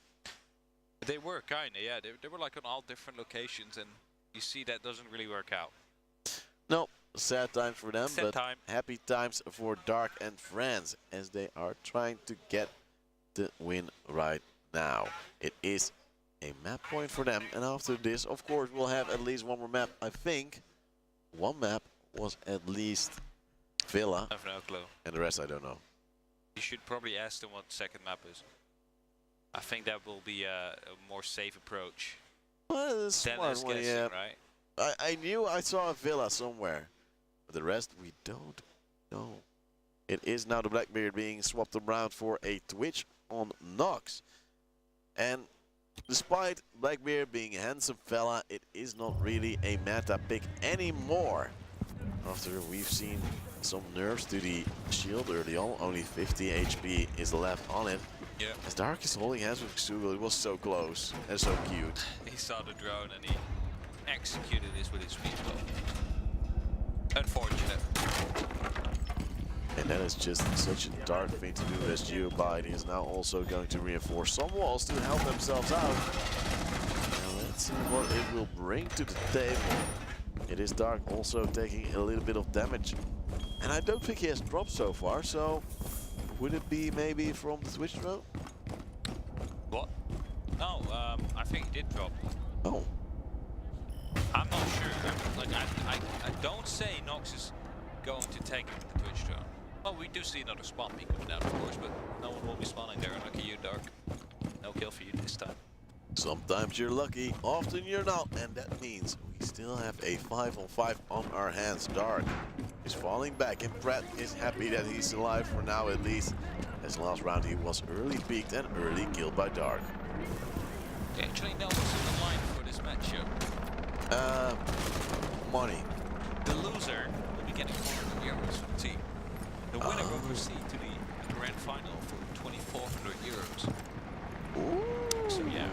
They were kinda, yeah. They were like on all different locations, and you see that doesn't really work out. No, sad times for them, but happy times for Dark and friends as they are trying to get the win right now. It is a map point for them, and after this, of course, we'll have at least one more map. I think one map was at least Villa. I have no clue. And the rest I don't know. You should probably ask them what the second map is. I think that will be a more safe approach. Well, than us guessing, yeah. right? I knew I saw a Villa somewhere, but the rest we don't know. It is now the Blackbeard being swapped around for a Twitch on Nox. And despite Blackbeard being a handsome fella, it is not really a meta pick anymore. After we've seen some nerfs to the shield early on, only 50 HP is left on it. Yeah. As Dark is holding hands with Xugel, it was so close and so cute. He saw the drone and he executed this with his speed bow. Unfortunate. And that is just such a Dark thing to do, as Geobite is now also going to reinforce some walls to help themselves out. Now let's see what it will bring to the table. It is Dark also taking a little bit of damage. And I don't think he has dropped so far, so would it be maybe from the Twitch drone? What? No, I think he did drop. Oh. I'm not sure. Like, I don't say Nox is going to take the Twitch drone. Well, we do see another spawn peak coming down, of course, but no one will be spawning there. Lucky you, Dark. No kill for you this time. Sometimes you're lucky, often you're not, and that means we still have a 5-on-5 on our hands. Dark is falling back, and Pratt is happy that he's alive for now at least, as last round he was early peaked and early killed by Dark. Do you actually know what's in the line for this matchup? Money. The loser will be getting 400 euros from the team. The winner will proceed to the grand final for 2,400 euros. Ooh. So yeah,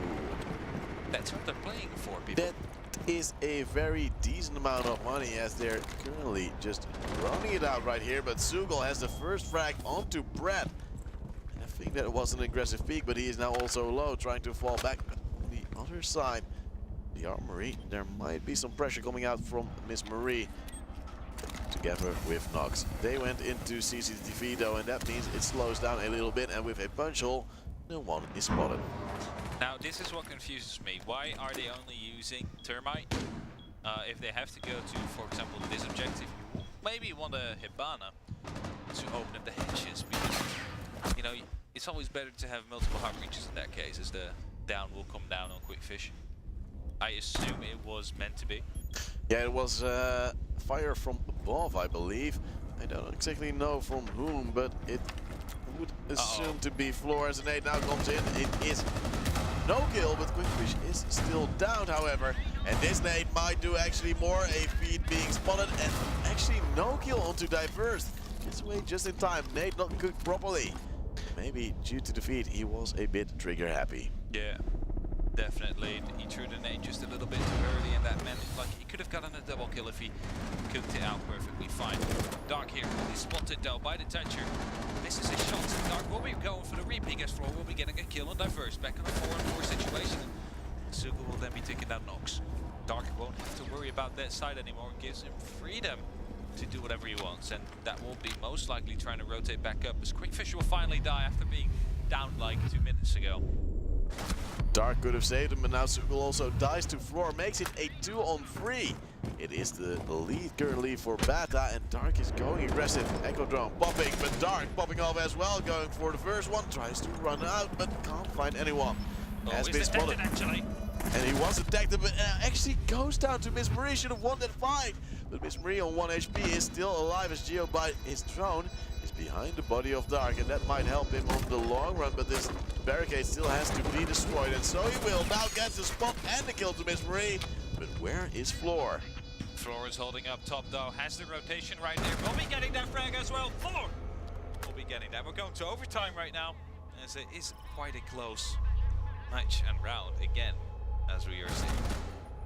that's what they're playing for, people. That is a very decent amount of money, as they're currently just running it out right here. But Xugel has the first frag onto Brett. And I think that was an aggressive peak, but he is now also low, trying to fall back on the other side. The armory, there might be some pressure coming out from Miss Marie together with Nox. They went into CCTV though, and that means it slows down a little bit, and with a punch hole, no one is spotted. Now this is what confuses me. Why are they only using Termite? If they have to go to, for example, this objective, maybe want a Hibana to open up the hatches, because, you know, it's always better to have multiple hard breaches in that case, as the down will come down on quick fish. I assume it was meant to be. Yeah, it was fire from above, I believe. I don't exactly know from whom, but it would assume to be Floor, as an 8 now comes in. It is no kill, but Quickfish is still down, however. And this nade might do actually more. A feed being spotted, and actually no kill onto Diverse. Gets away just in time. Nade not cooked properly. Maybe due to the feed, he was a bit trigger happy. Yeah, definitely. He threw the nade just a little bit too early, and that meant like he could have gotten a double kill if he cooked it out perfectly fine. Dark here is spotted though by the Thatcher. This is a shot. Dark will be going for the repeat, as Floor will be getting a kill on Diverse, back in a 4-on-4 situation. Xugel will then be taking down Nox. Dark won't have to worry about that side anymore. Gives him freedom to do whatever he wants, and that will be most likely trying to rotate back up, as Quickfish will finally die after being down like 2 minutes ago. Dark could have saved him, but now Xugel also dies to Floor, makes it a 2-on-3. It is the lead currently for Bata, and Dark is going aggressive. Echo Drone popping, but Dark popping off as well, going for the first one, tries to run out, but can't find anyone. Has been spotted. Actually. And he was detected, but actually goes down to Miss Marie. Should have won that fight. But Miss Marie on 1 HP is still alive, as Geobite, his drone, is behind the body of Dark. And that might help him on the long run, but this barricade still has to be destroyed. And so he will. Now gets the spot and the kill to Miss Marie. But where is Floor? Floor is holding up top though, has the rotation right there. We'll be getting that frag as well. Floor will be getting that. We're going to overtime right now, as it is quite a close match and round again, as we are seeing.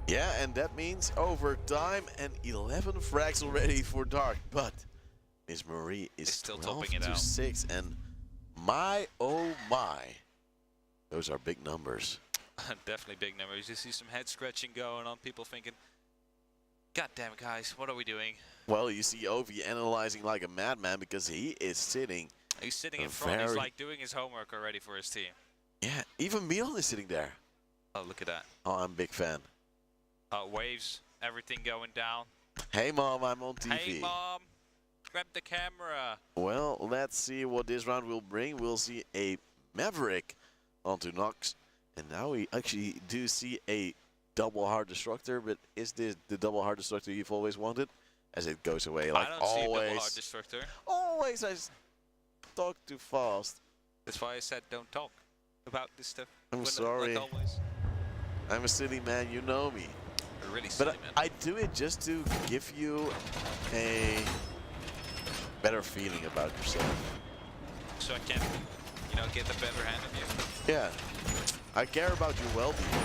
Yeah, and that means overtime and 11 frags already for Dark. But Miss Marie is still 12 topping it to out. 6, and my oh my, those are big numbers. Definitely big numbers. You see some head scratching going on, people thinking, God damn it, guys, what are we doing? Well, you see Ovi analyzing like a madman because he is sitting. He's sitting in front. He's like doing his homework already for his team. Yeah, even Milan is sitting there. Oh, look at that. Oh, I'm a big fan. Waves, everything going down. Hey, Mom, I'm on TV. Hey, Mom, grab the camera. Well, let's see what this round will bring. We'll see a Maverick onto Nox. And now we actually do see a double hard destructor, but is this the double hard destructor you've always wanted? As it goes away like I don't always. see a double hard destructor. Always I talk too fast. That's why I said don't talk about this stuff. I'm sorry. Like always. I'm a silly man, you know me. You're really silly, But man. I do it just to give you a better feeling about yourself. So I can, get the better hand of you. Yeah. I care about your well-being.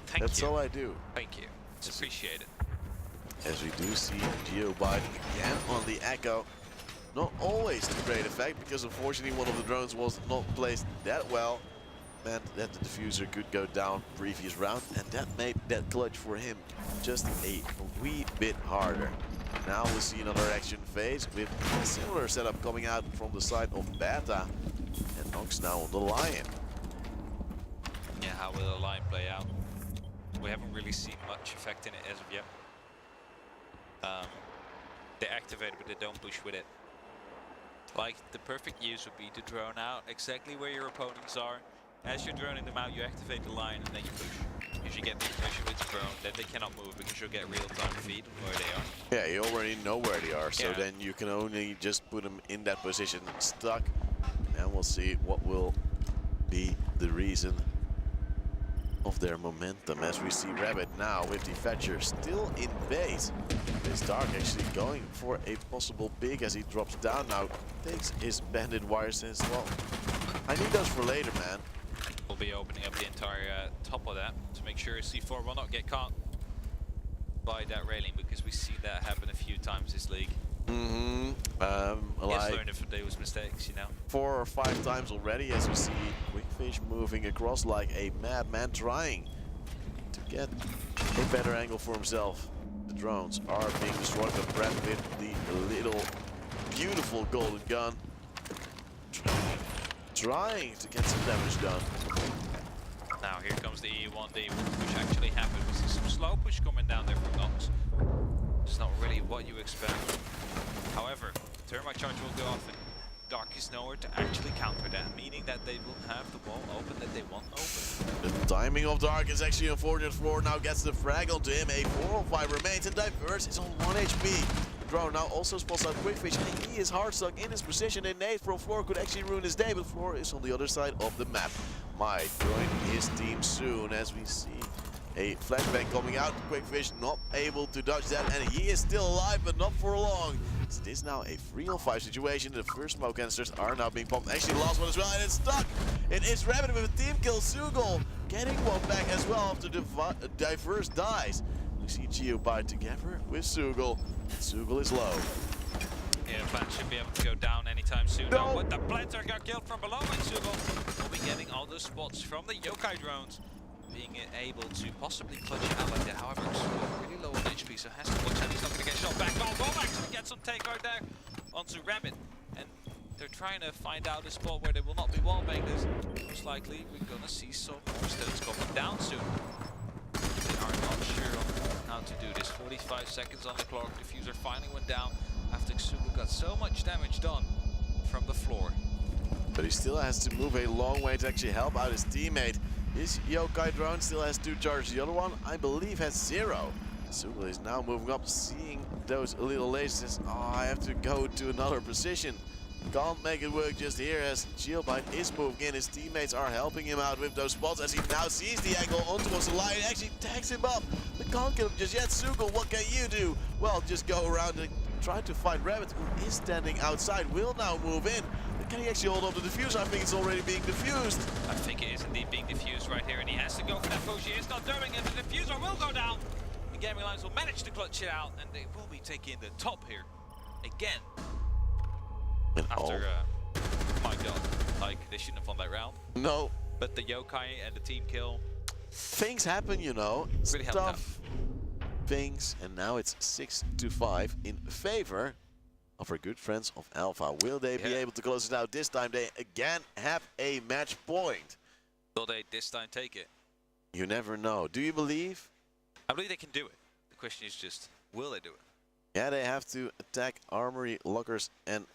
Thank That's you. all I do. Thank you. It's appreciated. As we do see Geobite again on the Echo. Not always to great effect, because unfortunately one of the drones was not placed that well. Meant that the diffuser could go down previous round, and that made that clutch for him just a wee bit harder. Now we'll see another action phase with a similar setup coming out from the side of Beta. And Nox now on the Lion. Yeah, how will the line play out? We haven't really seen much effect in it as of yet. They activate it, but they don't push with it. Like, the perfect use would be to drone out exactly where your opponents are. As you're droning them out, you activate the line and then you push. If you get the information with the drone, then they cannot move because you'll get real-time feed where they are. Yeah, you already know where they are, so Yeah. then you can only just put them in that position stuck. And we'll see what will be the reason of their momentum, as we see Rabbit now with the Fetcher still in base. This Dark actually going for a possible big as he drops down now. Takes his bandit wire, says, well, I need those for later, man. We'll be opening up the entire top of that to make sure C4 will not get caught by that railing, because we see that happen a few times this league. Like He's learned from those mistakes, 4 or 5 times already, as we see Quickfish moving across like a madman, trying to get a better angle for himself. The drones are being destroyed, but Brad with the little beautiful golden gun trying to get some damage done. Now here comes the E1D, which actually happened. We see some slow push coming down there from Nox. It's not really what you expect. However, Thermite charge will go off and Dark is nowhere to actually counter that, meaning that they will have the wall open that they want open. The timing of Dark is actually unfortunate. Floor now gets the frag onto him. A 4 on 5 remains, and Diverse is on 1 HP. The drone now also spots out Quickfish, and he is hard stuck in his position. And nade from Floor could actually ruin his day, but Floor is on the other side of the map. Might join his team soon, as we see a flashbang coming out. Quickfish not able to dodge that, and he is still alive, but not for long. It is now a 3-on-5 situation. The first smoke canisters are now being popped. Actually, last one as well, and it's stuck. It is Rabbit with a team kill. Sugol getting one back as well after the Diverse dies. We see Geobite together with Sugol. Sugol is low. Yeah, the plant should be able to go down anytime soon. No. No, but the planter got killed from below, and Sugol will be getting all those spots from the yokai drones. Being able to possibly clutch it out like that. However, it's really low on HP, so has to watch out. He's not going to get shot back. Oh, Bob actually gets some take right there onto Rabbit. And they're trying to find out a spot where they will not be wallbanged. Most likely, we're going to see some more stones coming down soon. They are not sure on how to do this. 45 seconds on the clock. Diffuser finally went down after Xugu got so much damage done from the floor. But he still has to move a long way to actually help out his teammate. His yokai drone still has 2 charges. The other one, I believe, has 0. Sugul is now moving up, seeing those little lasers. Oh, I have to go to another position. Can't make it work just here, as Geobite is moving in. His teammates are helping him out with those spots, as he now sees the angle onto the line and actually tags him up. But can't kill him just yet. Sugul, what can you do? Well, just go around and try to find Rabbit, who is standing outside, will now move in. But can he actually hold up the diffuser? I think it's already being diffused. I think it is indeed being diffused right here, and he has to go for that push. He is not doing it. The diffuser will go down. The Gaming Lions will manage to clutch it out, and they will be taking the top here again. And After, my god, like, they shouldn't have won that round. no. But the yokai and the team kill. Things happen, you know. Really helped out. Stuff. Things, and now it's 6-5 in favor of our good friends of Alpha. Will they be able to close it out this time? They again have a match point. Will they this time take it? You never know. Do you believe? I believe they can do it. The question is just, will they do it? Yeah, they have to attack Armory, Lockers, and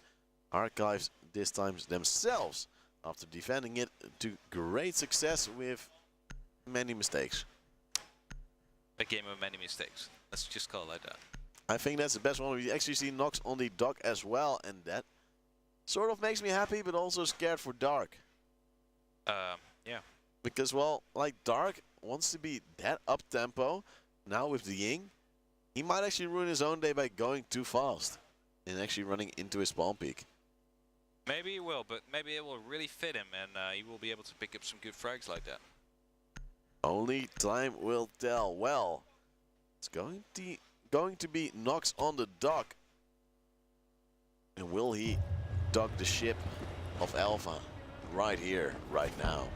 Archives this time themselves after defending it to great success with many mistakes. A game of many mistakes. Let's just call it like that. I think that's the best one. We actually see Nox on the dock as well, and that sort of makes me happy, but also scared for Dark. Yeah. Because, well, like Dark wants to be that up-tempo. Now with the Ying, he might actually ruin his own day by going too fast and actually running into his spawn peak. Maybe he will, but maybe it will really fit him, and he will be able to pick up some good frags like that. Only time will tell. Well, it's going to be Nox on the dock. And will he dock the ship of Alpha right here, right now?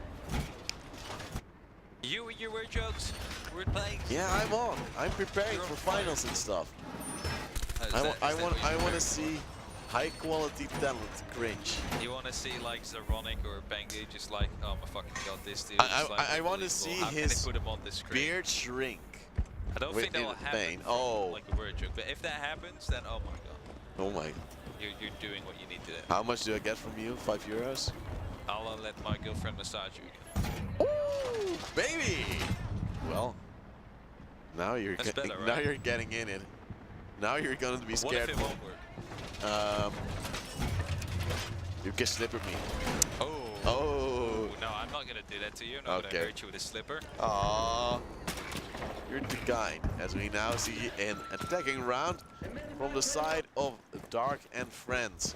You and your weird jokes, weird playing. Yeah, I'm on. I'm preparing for finals and stuff. I want to see high quality talent cringe. You want to see like Zaronic or Bengi just like, oh my fucking god, this dude. I want to see his put him on the screen? beard shrink. I don't think that will happen. Like a word joke, but if that happens, then oh my god. Oh my. You're doing what you need to do. How much do I get from you? 5 euros? I'll let my girlfriend massage you again. Ooh, baby! Well, now you're now you're getting in it. Now you're going to be scared. What if it won't work? You can slipper me. Oh. Oh. No, I'm not gonna do that to you. I'm not gonna hurt you with a slipper. Aww. You're too kind. As we now see an attacking round from the side of Dark and Friends.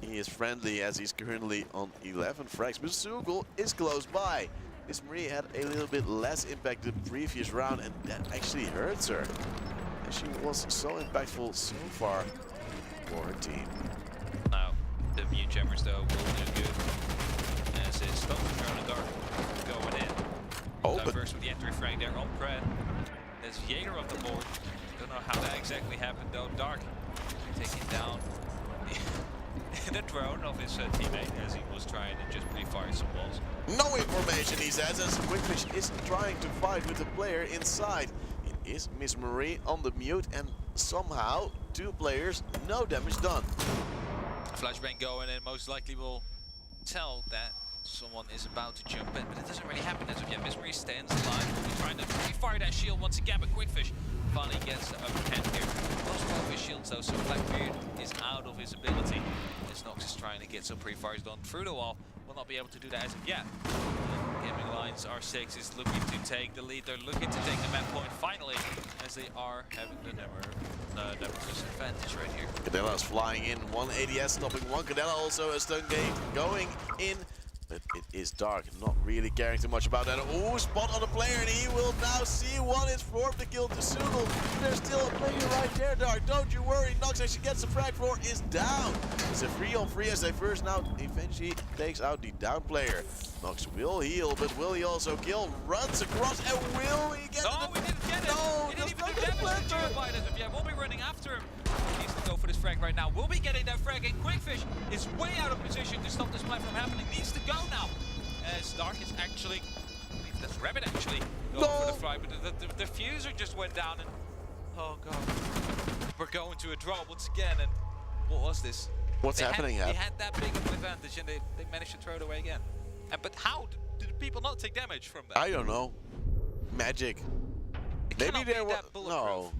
He is friendly as he's currently on 11 frags, but Sugul is close by. Miss Marie had a little bit less impact the previous round, and that actually hurts her. And she was so impactful so far for her team. Now, the Mute Jammers though will do good. As it's Stone Drone and Dark going in. Oh, First with the entry frag there on Pred. There's Jaeger on the board. Don't know how that exactly happened though. Dark taking down the drone of his teammate as he was trying to just pre-fire some balls. No information, he says, as Quickfish is trying to fight with the player inside. It is Miss Marie on the mute, and somehow 2 players, no damage done. Flashbang going in most likely will tell that someone is about to jump in, but it doesn't really happen as of yet. Miss Marie stands alive. He's trying to pre-fire that shield once again, but Quickfish finally gets the upper hand here. Most of his shields though, so Blackbeard is out of his ability. As Nox is trying to get some pre-fires done through the wall, will not be able to do that as of yet. Gaming Lions R6 is looking to take the lead. They're looking to take the map point finally, as they are having the numerous advantage right here. Cadella's flying in, 1 ADS stopping 1. Cadella also a stun gate going in. But it is Dark, not really caring too much about that. Ooh, spot on the player, and he will now see one. It's 4th the kill to Sugul. There's still a player right there, Dark. Don't you worry. Nox actually gets the frag. 4 is down. It's a 3-on-3 as they first now eventually takes out the down player. Nox will heal, but will he also kill? Runs across, and will he get it? No, we didn't get it. No, he didn't even do damage to Geobite as of yet. We'll be running after him. He needs to go for this frag right now. We'll be getting that frag, and Quickfish is way out of position to stop this play from happening. Needs to go now. As Dark is actually, I believe that's Rabbit actually, going for the frag, but the diffuser just went down, and oh god. We're going to a draw once again, and what was this? What's happening? They had that big of an advantage, and they managed to throw it away again. But how did the people not take damage from that? I don't know. Magic. Maybe there was no.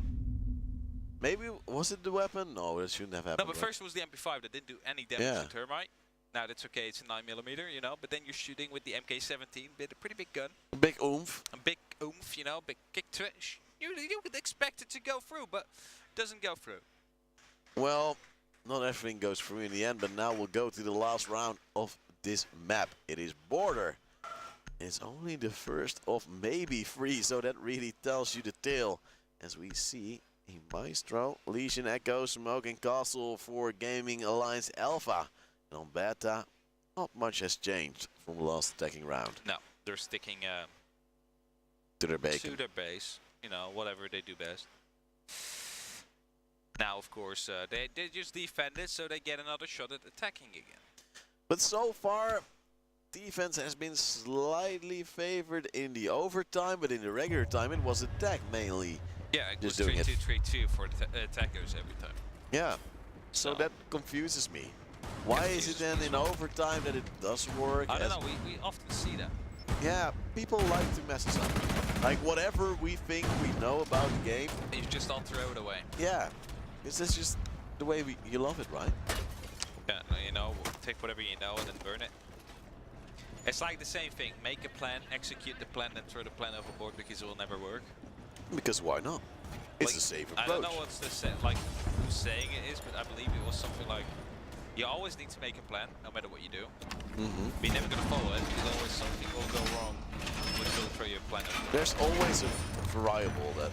Maybe was it the weapon? No, it shouldn't have happened. No, but first was the MP5 that didn't do any damage to Termite. Now that's okay, it's a 9mm, you know, but then you're shooting with the MK17, with a pretty big gun. A big oomph. A big oomph, you know, big kick to it. You would expect it to go through, but it doesn't go through. Well, not everything goes through in the end, but now we'll go to the last round of this map. It is Border. It's only the first of maybe 3, so that really tells you the tale. As we see a Maestro, Legion Echo, Smoke and Castle for Gaming Alliance Alpha. And on Beta, not much has changed from the last attacking round. No, they're sticking To their bacon. to their base. You know, whatever they do best. Now, of course, they just defend it so they get another shot at attacking again. But so far, defense has been slightly favored in the overtime, but in the regular time it was attack mainly. Yeah, it Just was doing it. 3-2-3-2 for the attackers every time. Yeah, so So- that confuses me. Why is it then in overtime that it does work? I don't know, we often see that. Yeah, people like to mess us up. Like whatever we think we know about the game, You just all throw it away. yeah, it's just the way you love it, right? Yeah, you know, take whatever you know and then burn it. It's like the same thing. Make a plan, execute the plan, then throw the plan overboard because it will never work. Because why not? It's Like, a safe approach. I don't know what's like who's saying it is, but I believe it was something like you always need to make a plan, no matter what you do. You're never gonna follow it because always something will go wrong when you throw your plan overboard. There's always a variable that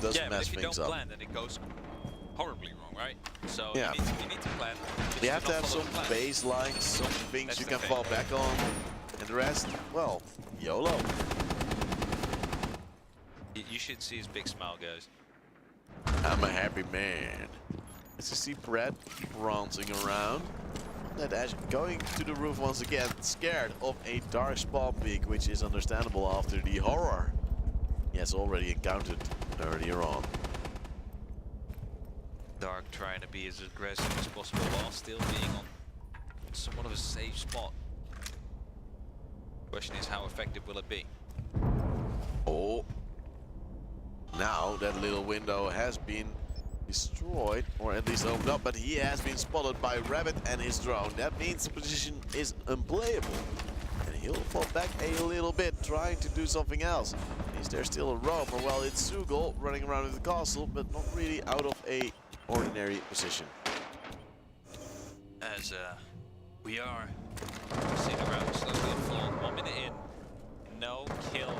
does Yeah, but mess if you things don't up. plan, then it goes horribly wrong, right? So Yeah. you need to plan. just You have to not have follow some the plan. baseline, some things That's you the can thing. fall back on, and the rest, well, YOLO. You should see his big smile, guys. I'm a happy man. As you see Brett prancing around. That Ash going to the roof once again, scared of a dark spawn peak, which is understandable after the horror he has already encountered earlier on. Dark trying to be as aggressive as possible while still being on somewhat of a safe spot. Question is, how effective will it be? Oh. Now that little window has been destroyed, or at least opened up, but he has been spotted by Rabbit and his drone. That means the position is unplayable. And he'll fall back a little bit, trying to do something else. Is there still a roamer? Well, it's Sugol running around with the castle, but not really out of a ordinary position. As we are seeing the round slowly unfold. 1 minute in, no kill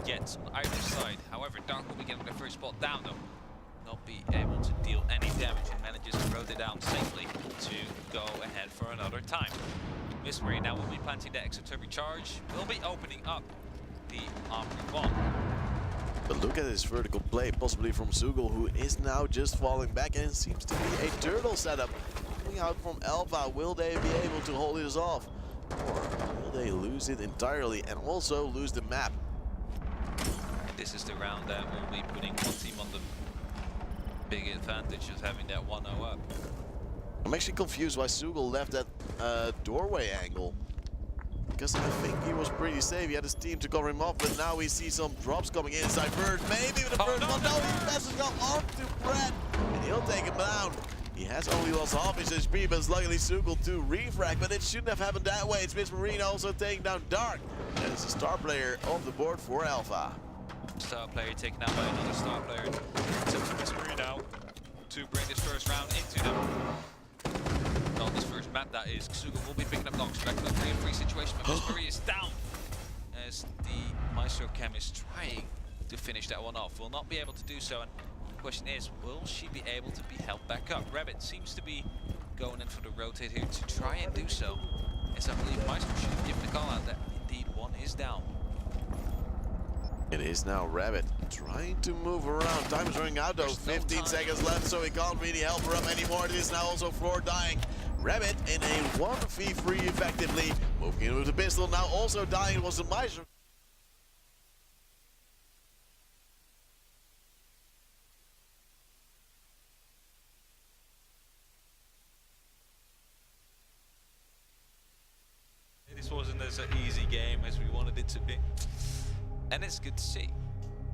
yet on either side. However, Dark will be getting the first spot down though. Not be able to deal any damage and manages to rotate down safely to go ahead for another time. Miss Marie now will be planting the exothermic charge. Will be opening up the armory bomb. But look at his vertical play, possibly from Sugol, who is now just falling back, and it seems to be a turtle setup. Coming out from Alpha, will they be able to hold this off? Or will they lose it entirely and also lose the map? This is the round that will be putting one team on the big advantage of having that 1-0 up. I'm actually confused why Sugol left that doorway angle. Because I think he was pretty safe. He had his team to cover him off, but now we see some drops coming inside. Bird, maybe with the first one. No, he passes it on to Brett, and he'll take him down. He has only lost half his HP, but it's luckily Sugol to refrag, but it shouldn't have happened that way. It's Miss Marina also taking down Dark. That is the star player of the board for Alpha. Star player taken out by another star player. So Miss Marie now to bring this first round into them. On this first map, that is. Sugol will be picking up knocks back to a 3-3 situation, but Miss Marie is down as the Maestro Chem is trying to finish that one off. Will not be able to do so, and the question is, will she be able to be held back up? Rabbit seems to be going in for the rotate here to try and do so, as I believe Maestro should have given the call out that indeed one is down. It is now Rabbit trying to move around. Time is running out though. There's no 15 time. seconds left, so he can't really help her up anymore. It is now also Floor dying. Rabbit in a 1v3 effectively. Moving in with the pistol, now also dying was the Maestro. This wasn't as an easy game as we wanted it to be, and it's good to see.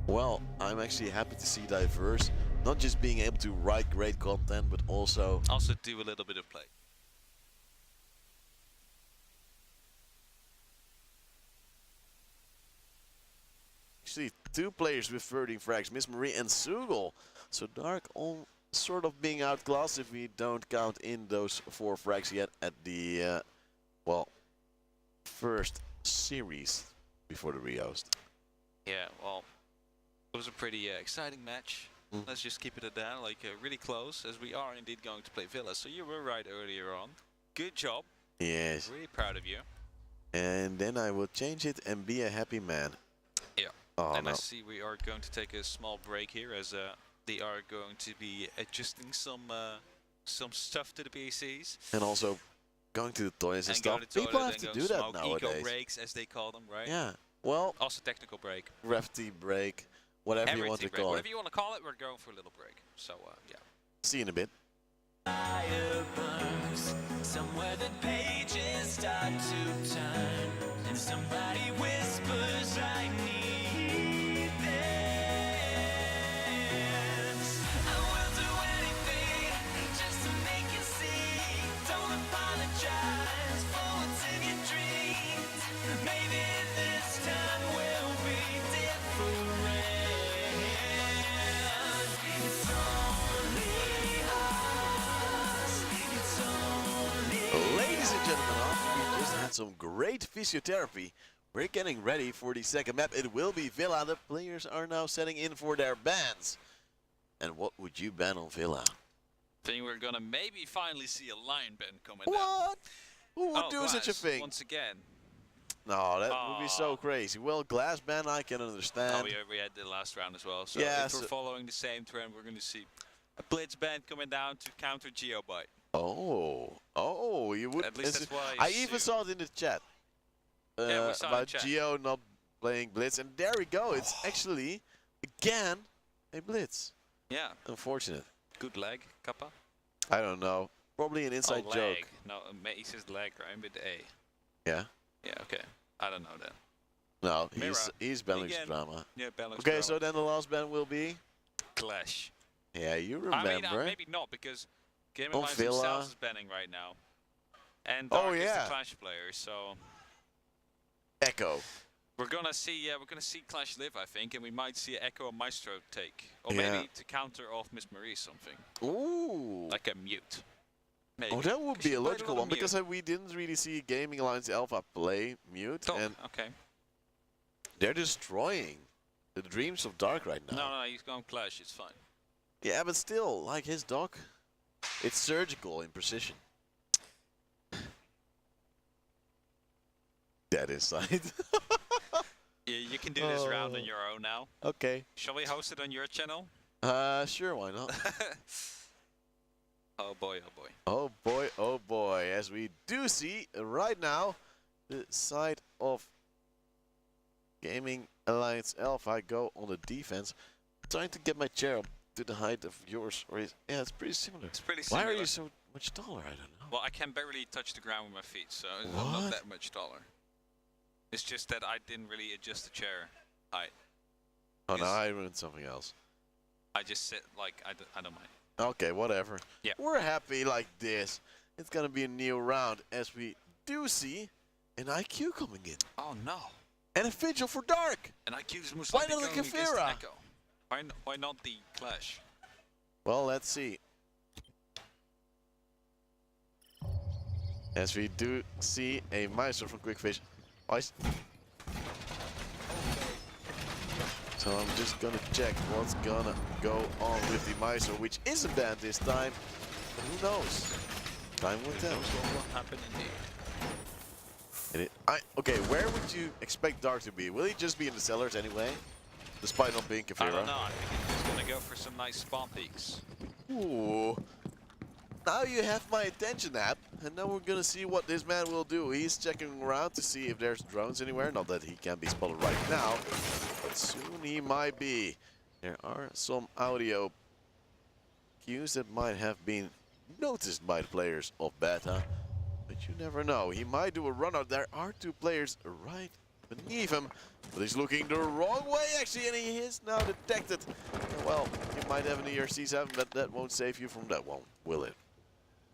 Well, I'm actually happy to see Diverse. Not just being able to write great content, but also Also do a little bit of play. actually two players with 13 frags, Miss Marie and Sugol. So Dark on sort of being outclassed if we don't count in those 4 frags yet at the, well, first series before the rehost. Yeah, well, it was a pretty exciting match. Let's just keep it at that, like really close, as we are indeed going to play Villa. So you were right earlier on. Good job. Yes. Really proud of you. And then I will change it and be a happy man. Yeah. Oh, and no. I see we are going to take a small break here, as they are going to be adjusting some stuff to the PCs. And also going to the toilets and Going stuff. to the People toilet have to and do go that smoke. Eco nowadays. breaks, as they call them, right? Yeah. Well, Also technical break. ref tea break, whatever you want to Everything break. call Whatever it. you want to call it, we're going for a little break. So, yeah. See you in a bit. Fire burns somewhere the pages start to turn, and somebody whispers, I need this. I will do anything just to make you see. Don't apologize for what's in your dreams. Maybe this time will be different. It's only us. It's only Ladies and gentlemen, after we just had some great physiotherapy, we're getting ready for the second map. It will be Villa. The players are now setting in for their bans. And what would you ban on Villa? Think we're gonna maybe finally see a lion band coming down. What? Who would Oh, do such a Glass, thing? Once again. No, that would be so crazy. Well, glass ban I can understand. Oh, we had the last round as well. So Yeah, if we're so- following the same trend, we're gonna see a blitz band coming down to counter Geobite. Oh, you would. At least that's what I I even assume. saw it in the chat. Yeah, we saw it in about chat. Geo not playing Blitz, and there we go. It's actually again a Blitz. Yeah, Unfortunate. good leg, Kappa. I don't know. Probably an inside oh, joke. leg. No, he says leg, right? With the A. Yeah. Yeah, okay. I don't know that. No, Mirror. he's Benelux Again. drama. Yeah, balance. Okay, so then the last ban will be. Clash. Yeah, you I remember. mean, maybe not, because Game Oh, Alliance Villa. themselves is banning right now. And Oh, Dark is yeah. the Clash player, so Echo. we're gonna see Clash live, I think, and we might see Echo or Maestro take, or Yeah. maybe to counter off Miss Marie something Ooh. like a mute. Maybe. Oh, that would 'Cause be she a played logical lot one of because we didn't really see Gaming Alliance Alpha play mute, Mute. and Okay. they're destroying the dreams of Dark right now. No, he's going Clash. It's fine. Yeah, but still, like his dog, it's surgical in precision. That is side. Yeah, you can do this round on Oh. your own now. Okay. Shall we host it on your channel? Sure, why not? Oh boy, oh boy. Oh boy, oh boy. As we do see right now, the side of Gaming Alliance Alpha go on the defense. Trying to get my chair up to the height of yours. Or yeah, it's pretty similar. It's pretty Why similar. are you so much taller? I don't know. Well, I can barely touch the ground with my feet, so I'm What? not that much taller. It's just that I didn't really adjust the chair height. Oh no, Yes. I ruined something else. I just sit like I don't mind. Okay, whatever. Yeah. We're happy like this. It's gonna be a new round as we do see an IQ coming in. Oh no. And a Vigil for Dark. And I accuse most Why likely not the going against Kefira? Echo. Why not the Clash? Well, let's see. As we do see a Meister from Quickfish. So I'm just gonna check what's gonna go on with the Meister, which isn't banned this time. But who knows? Time will tell. What will happen indeed? Okay, where would you expect Dark to be? Will he just be in the cellars anyway? Despite not being Kefira? I don't know. I think he's gonna go for some nice spawn peaks. Ooh. Now you have my attention, app, and now we're gonna see what this man will do. He's checking around to see if there's drones anywhere. Not that he can be spotted right now, but soon he might be. There are some audio cues that might have been noticed by the players of Beta, but you never know. He might do a run out. There are two players right beneath him, but he's looking the wrong way actually, and he is now detected. Well, you might have an ERC7, but that won't save you from that one, will it?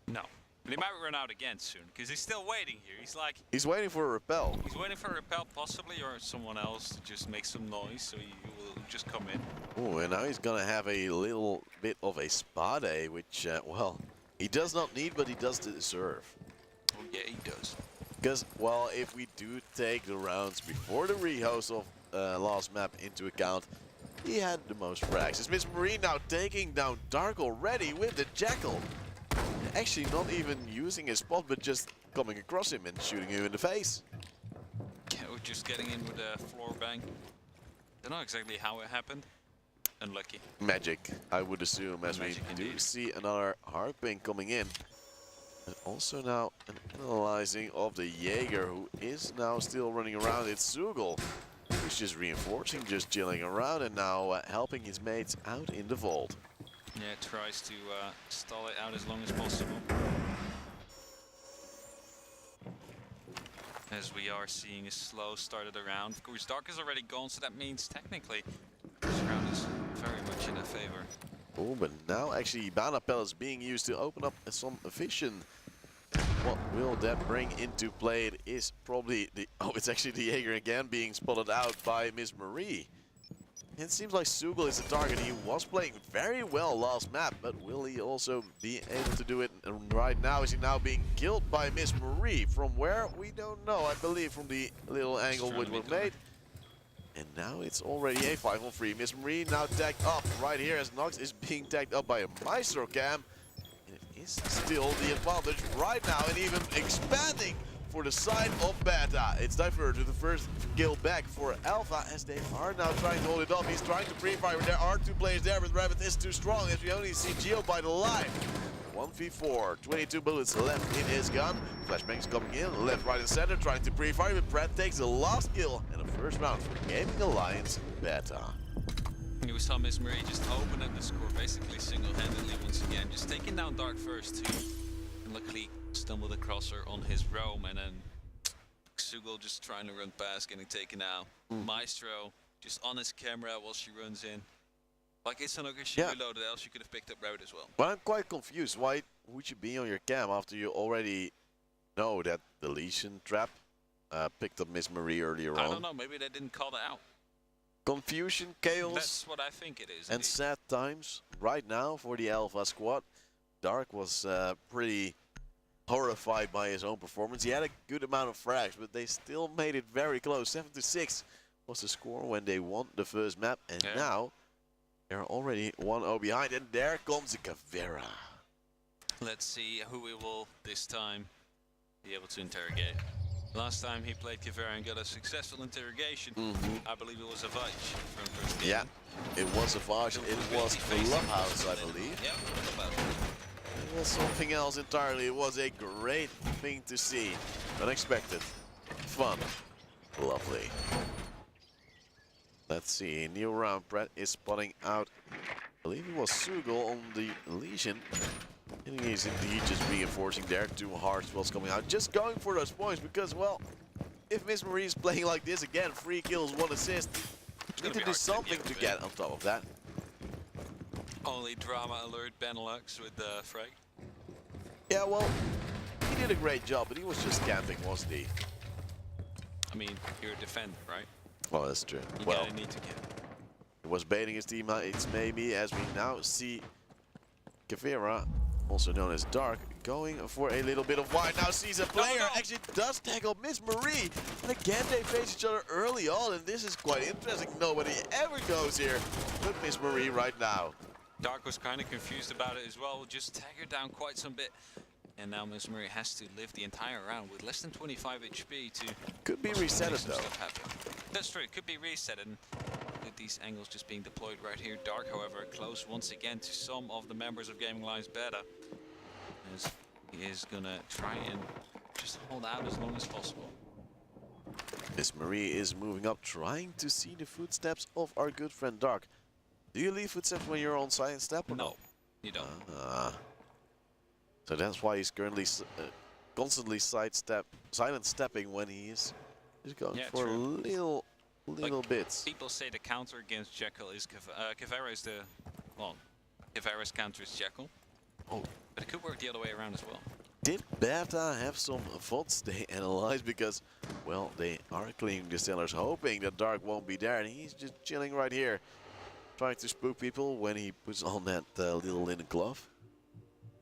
No. But he might run out again soon, because he's still waiting here. He's like, He's waiting for a repel. he's waiting for a repel possibly, or someone else to just make some noise, so he will just come in. Oh, and now he's gonna have a little bit of a spa day, which, well, he does not need, but he does deserve. Oh yeah, he does. Because, well, if we do take the rounds before the rehost of last map into account, he had the most frags. Is Miss Marie now taking down Dark already with the Jackal? Actually not even using his spot, but just coming across him and shooting him in the face. Yeah, we're just getting in with a floor bang. Don't know exactly how it happened. Unlucky. Magic, I would assume, as Magic we do indeed. see another hard ping coming in. And also now an analyzing of the Jaeger, who is now still running around. It's Sugel, who's just reinforcing, just chilling around, and now helping his mates out in the vault. Yeah, tries to stall it out as long as possible. As we are seeing a slow start of the round. Of course, Dark is already gone, so that means technically this round is very much in their favor. Oh, but now actually Bana pellets being used to open up some vision. What will that bring into play? It is probably the... Oh, it's actually the Jaeger again being spotted out by Miss Marie. It seems like Sugel is the target. He was playing very well last map, but will he also be able to do it right now? Is he now being killed by Miss Marie? From where? We don't know. I believe from the little angle which was made. And now it's already a 5-on-3. Miss Marie now tagged up right here as Nox is being tagged up by a Maestro Cam. And it is still the advantage right now, and even expanding for the side of Beta. It's diverted to the first kill back for Alpha as they are now trying to hold it up. He's trying to pre-fire. There are two players there, but Rabbit is too strong as we only see Geo by the line. 1v4, 22 bullets left in his gun. Flashbangs coming in, left, right, and center, trying to pre-fire, but Brad takes the last kill and the first round for Gaming Alliance Beta. We saw Miss Marie just open up the score basically single-handedly once again, just taking down Dark first too. And luckily stumbled across her on his roam, and then Sugel just trying to run past, getting taken out. Maestro just on his camera while she runs in. Like it's not she reloaded, else you could have picked up Rabbit as well. But I'm quite confused. Why would you be on your cam after you already know that the Lesion trap picked up Miss Marie earlier on? I don't know, maybe they didn't call that out. Confusion, chaos, That's what I think it is. and sad times right now for the Alpha squad. Dark was pretty horrified by his own performance. He had a good amount of frags, but they still made it very close. 7-6 was the score when they won the first map, and now they're already 1-0 behind, and there comes the Caveira. Let's see who we will this time be able to interrogate. Last time he played Caveira and got a successful interrogation. I believe it was a Vige from first game. Yeah, it was a Vage. It was Clubhouse, I believe. Yeah, Clubhouse. It was something else entirely. It was a great thing to see. Unexpected. Fun. Lovely. Let's see. New round. Brett is spotting out. I believe it was Sugel on the Lesion. And he's indeed just reinforcing there. Two hard spells coming out. Just going for those points because, well, if Miss Marie is playing like this again, 3 kills, 1 assist, you need to do something to get on top of that. Only drama alert Benelux with the frag. Yeah, well, he did a great job, but he was just camping, wasn't he? I mean, you're a defender, right? Well, that's true. You Well, gotta need to get. he was baiting his teammates maybe, as we now see Caveira, also known as Dark, going for a little bit of wide. Now sees a player, actually does tackle Miss Marie. And again, they face each other early on, and this is quite interesting. Nobody ever goes here but Miss Marie right now. Dark was kind of confused about it as well, just staggered down quite some bit. And now Miss Marie has to live the entire round with less than 25 HP to... Could be make resetted some though. stuff happen. That's true, it could be reset, and with these angles just being deployed right here. Dark, however, close once again to some of the members of Gaming Alliance Beta. As he is gonna try and just hold out as long as possible. Miss Marie is moving up, trying to see the footsteps of our good friend Dark. Do you leave footsteps when you're on silent step or No, you don't. So that's why he's currently constantly silent stepping when he is just going for true. little bits. People say the counter against Jekyll is Caveira is Caveira's counter is Jekyll. Oh. But it could work the other way around as well. Did Bertha have some thoughts they analyzed? Because, well, they are cleaning the cellars, hoping that Dark won't be there, and he's just chilling right here, trying to spook people when he puts on that little linen glove.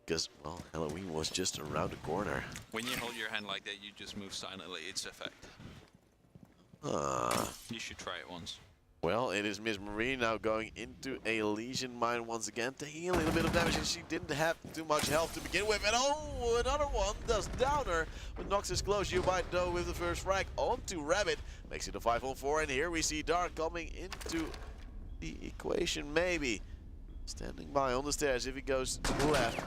Because, well, Halloween was just around the corner. When you hold your hand like that, you just move silently. It's effect. You should try it once. Well, it is Miss Marie now going into a Legion mine once again, taking a little bit of damage, and she didn't have too much health to begin with. And oh, another one does down her, but knocks his close. You might know with the first frag onto Rabbit, makes it a 5-on-4, and here we see Dark coming into the equation, maybe. Standing by on the stairs. If he goes to the left,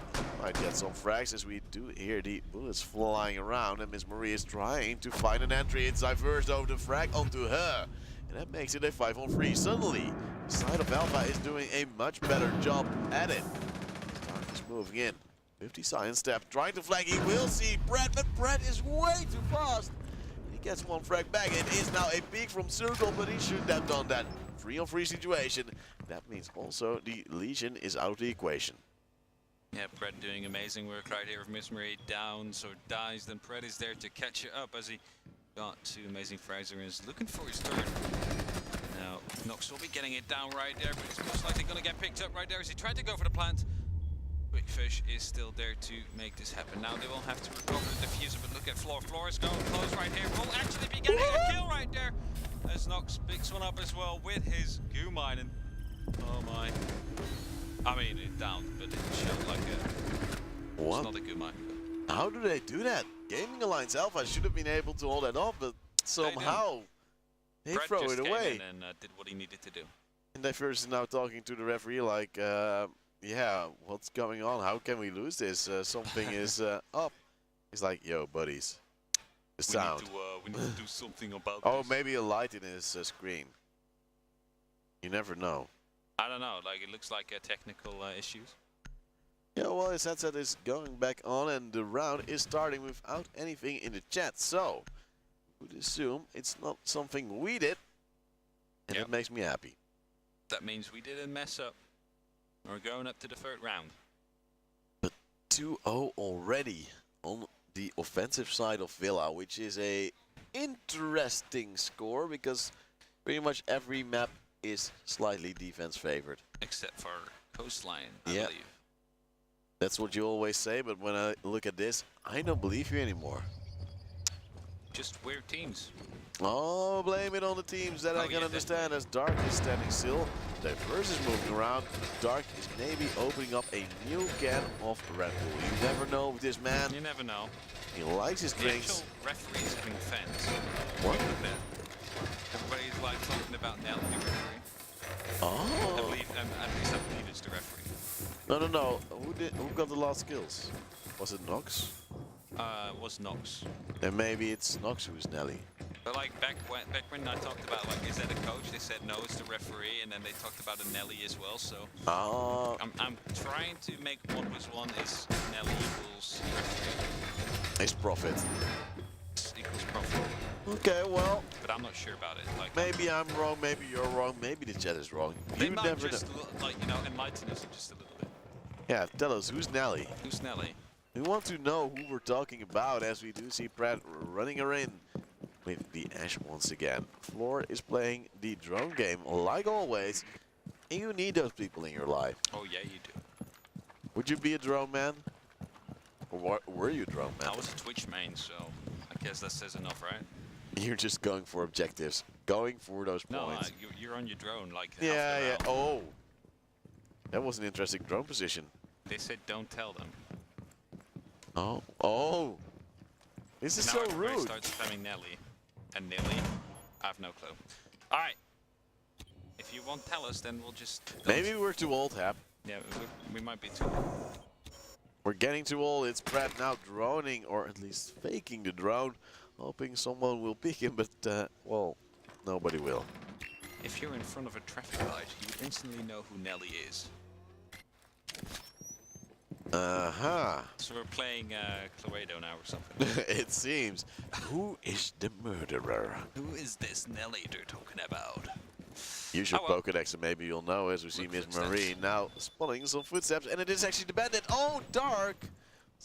might get some frags, as we do hear the bullets flying around, and Miss Marie is trying to find an entry inside first over the frag onto her. And that makes it a 5-on-3. Suddenly, the side of Alpha is doing a much better job at it. Stark is moving in. 50 science step, trying to flag. He will see Brett, but Brett is way too fast. And he gets one frag back. It is now a peek from Circle, but he shouldn't have done that. 3-on-3 situation. That means also the Legion is out of the equation. Yeah, Brett doing amazing work right here with Miss Marie down, so dies. Then Brett is there to catch it up as he got two amazing frags and is looking for his third. Now, Nox will be getting it down right there, but it's most likely going to get picked up right there as he tried to go for the plant. Quick Fish is still there to make this happen. Now they will have to recover the diffuser, but look at Floor. Floor is going close right here. Will actually be getting a kill right there as Nox picks one up as well with his goo mine. And oh my. I mean, it downed, but it showed like a... What? It's not a goo mine. How do they do that? Gaming Alliance Alpha should have been able to hold that off, but somehow they Brett throw just it came away. in and did what he needed to do. And they first is now talking to the referee like, yeah, what's going on? How can we lose this? Something is up. He's like, yo, buddies, the sound. We need to do something about Oh, this. maybe a light in his screen. You never know. I don't know, like it looks like technical issues. Yeah, well, his headset is going back on and the round is starting without anything in the chat. So, would assume it's not something we did. And Yep. it makes me happy. That means we didn't mess up. We're going up to the third round. 2-0 already on the offensive side of Villa, which is a interesting score because pretty much every map is slightly defense favored. Except for Coastline, I Yeah. believe. That's what you always say, but when I look at this, I don't believe you anymore. Just weird teams. Oh, blame it on the teams that I can yeah, understand as Dark is standing still. Diverse is moving around. Dark is maybe opening up a new can of Red Bull. You never know with this man. You never know. He likes his The drinks. actual referees having fans. What? Everybody's like talking about Nelly, the referee. I Oh. believe, at least I believe it's the referee. No. Who got the last kills? Was it Nox? It was Nox. Then maybe it's Nox who's Nelly. But like back when I talked about like is that a coach, they said no, it's the referee, and then they talked about a Nelly as well. So Ah, I'm trying to make 1+1 is Nelly equals referee it's profit. equals profit. Okay, well, But I'm not sure about it. Like maybe I'm wrong, maybe you're wrong, maybe the chat is wrong. they You might never just know. like enlighten us just a little bit. Yeah, tell us, who's Nelly? Who's Nelly? We want to know who we're talking about as we do see Pratt running her in with the Ash once again. Floor is playing the drone game like always. And you need those people in your life. Oh yeah, you do. Would you be a drone man? Or were you a drone man? I was a Twitch main, so I guess that says enough, right? You're just going for objectives. Going for those No, points. you're on your drone, like half Yeah, the yeah. round. Oh. That was an interesting drone position. They said don't tell them. Oh. Oh. This is Now so everybody rude. starts spamming Nelly. And Nelly? I have no clue. Alright. If you won't tell us, then we'll just... don't. Maybe we're too old, Hap. Yeah, we might be too... We're getting too old. It's Pratt now droning, or at least faking the drone, hoping someone will pick him, but, well, nobody will. If you're in front of a traffic light, you would instantly know who Nelly is. Uh-huh. So we're playing Cluedo now or something. It seems. Who is the murderer? Who is this Nelly they're talking about? Use your Oh, well. Pokedex and maybe you'll know as we see Look, Miss footsteps. Marie now spotting some footsteps, and it is actually the bandit. Oh, Dark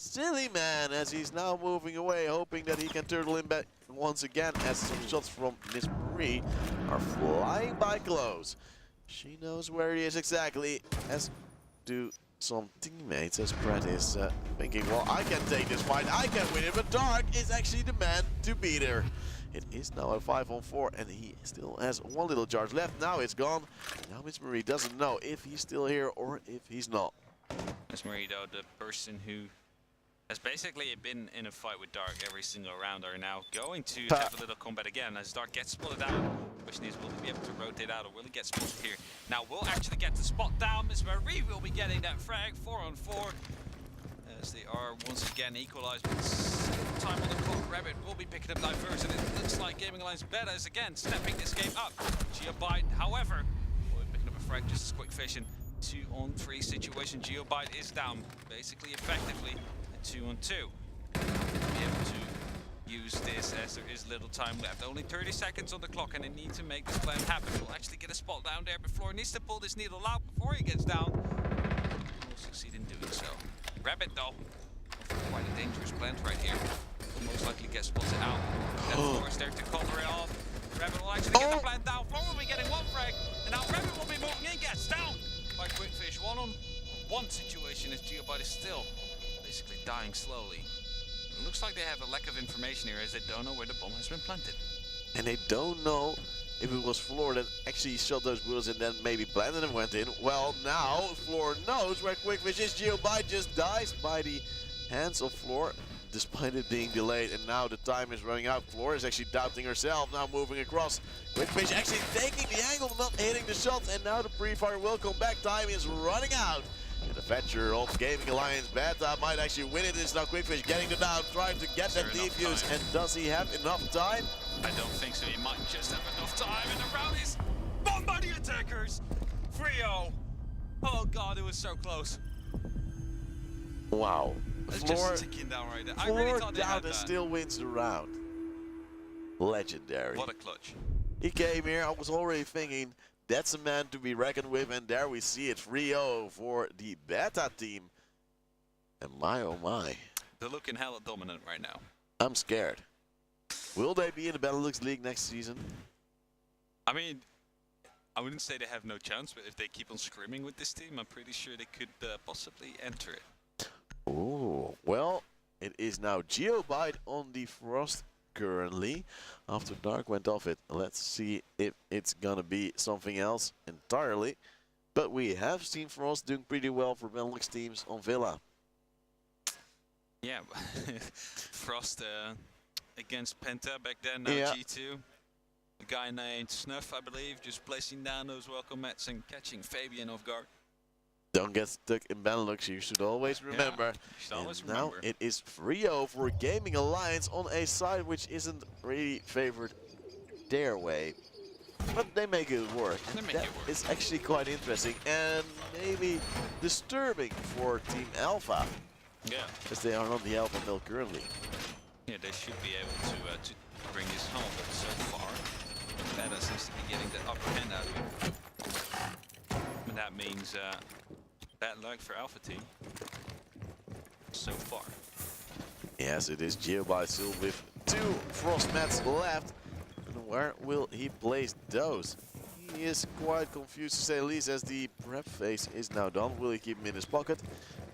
Silly man, as he's now moving away, hoping that he can turtle him back once again, as some shots from Miss Marie are flying by close. She knows where he is exactly, as do some teammates, as Brett is thinking, well, I can take this fight, I can win it, but Dark is actually the man to beat her. It is now a 5-on-4, and he still has one little charge left. Now it's gone. Now Miss Marie doesn't know if he's still here or if he's not. Miss Marie, though, the person who has basically been in a fight with Dark every single round, are now going to have a little combat again as Dark gets spotted out. The question is, will he be able to rotate out, or will he get spotted here? Now we'll actually get the spot down. Miss Marie will be getting that frag, 4-on-4. As they are once again equalized, but time on the clock. Rabbit will be picking up Diverse, and it looks like Gaming Alliance Beta is again stepping this game up. Geobite, however, will be picking up a frag just as quick fishing. 2-on-3 situation. Geobite is down, basically effectively a 2-on-2. Be able to use this as there is little time left. Only 30 seconds on the clock, and they need to make this plan happen. We'll actually get a spot down there, but Floor needs to pull this needle out before he gets down. Will succeed in doing so. Rabbit, though, quite a dangerous plant right here. Will most likely get spotted out. And Floor is there to cover it off. Rabbit will actually get the plant down. Floor will be getting one frag, and now Rabbit will be moving in, gets down by Quickfish. 1-on-1 situation as Geobite is still basically dying slowly. It looks like they have a lack of information here, as they don't know where the bomb has been planted. And they don't know if it was Floor that actually shot those bullets and then maybe planted and went in. Well, now Floor knows where Quickfish is. Geobite just dies by the hands of Floor, despite it being delayed. And now the time is running out. Floor is actually doubting herself, now moving across. Quickfish actually taking the angle, not hitting the shot. And now the pre-fire will come back. Time is running out. And the Fetcher of Gaming Alliance Beta might actually win it. It's now Quickfish getting the down, trying to get that defuse. And does he have enough time? I don't think so. He might just have enough time, and the round is won by the attackers. 3-0. Oh god, it was so close. Wow. That's Floor, just ticking down right there. I Floor really thought they down had and that. still wins the round. Legendary. What a clutch. He came here, I was already thinking, that's a man to be reckoned with, and there we see it, 3-0 for the Beta team. And my oh my. They're looking hella dominant right now. I'm scared. Will they be in the Benelux League next season? I mean, I wouldn't say they have no chance, but if they keep on scrimming with this team, I'm pretty sure they could possibly enter it. Oh, well, it is now Geobite on the Frost currently. After Dark went off it, let's see if it's gonna be something else entirely. But we have seen Frost doing pretty well for Benelux teams on Villa. Yeah, Frost against Penta back then, now Yeah. G2. A guy named Snuff, I believe, just placing down those welcome mats and catching Fabian off guard. Don't get stuck in Benelux, you should always remember. Yeah, you should always And remember. now it is 3-0 for Gaming Alliance on a side which isn't really favored their way. But they make it work. They And make that it work. is actually quite interesting and maybe disturbing for Team Alpha, Yeah, as they are on the Alpha mill currently. yeah, they should be able to bring this home, but so far, Beta seems to be getting the upper hand out of it. And that means bad luck for Alpha team so far. Yes, it is Geobite still with 2 Frost mats left. And where will he place those? He is quite confused to say the least, as the prep phase is now done. Will he keep him in his pocket?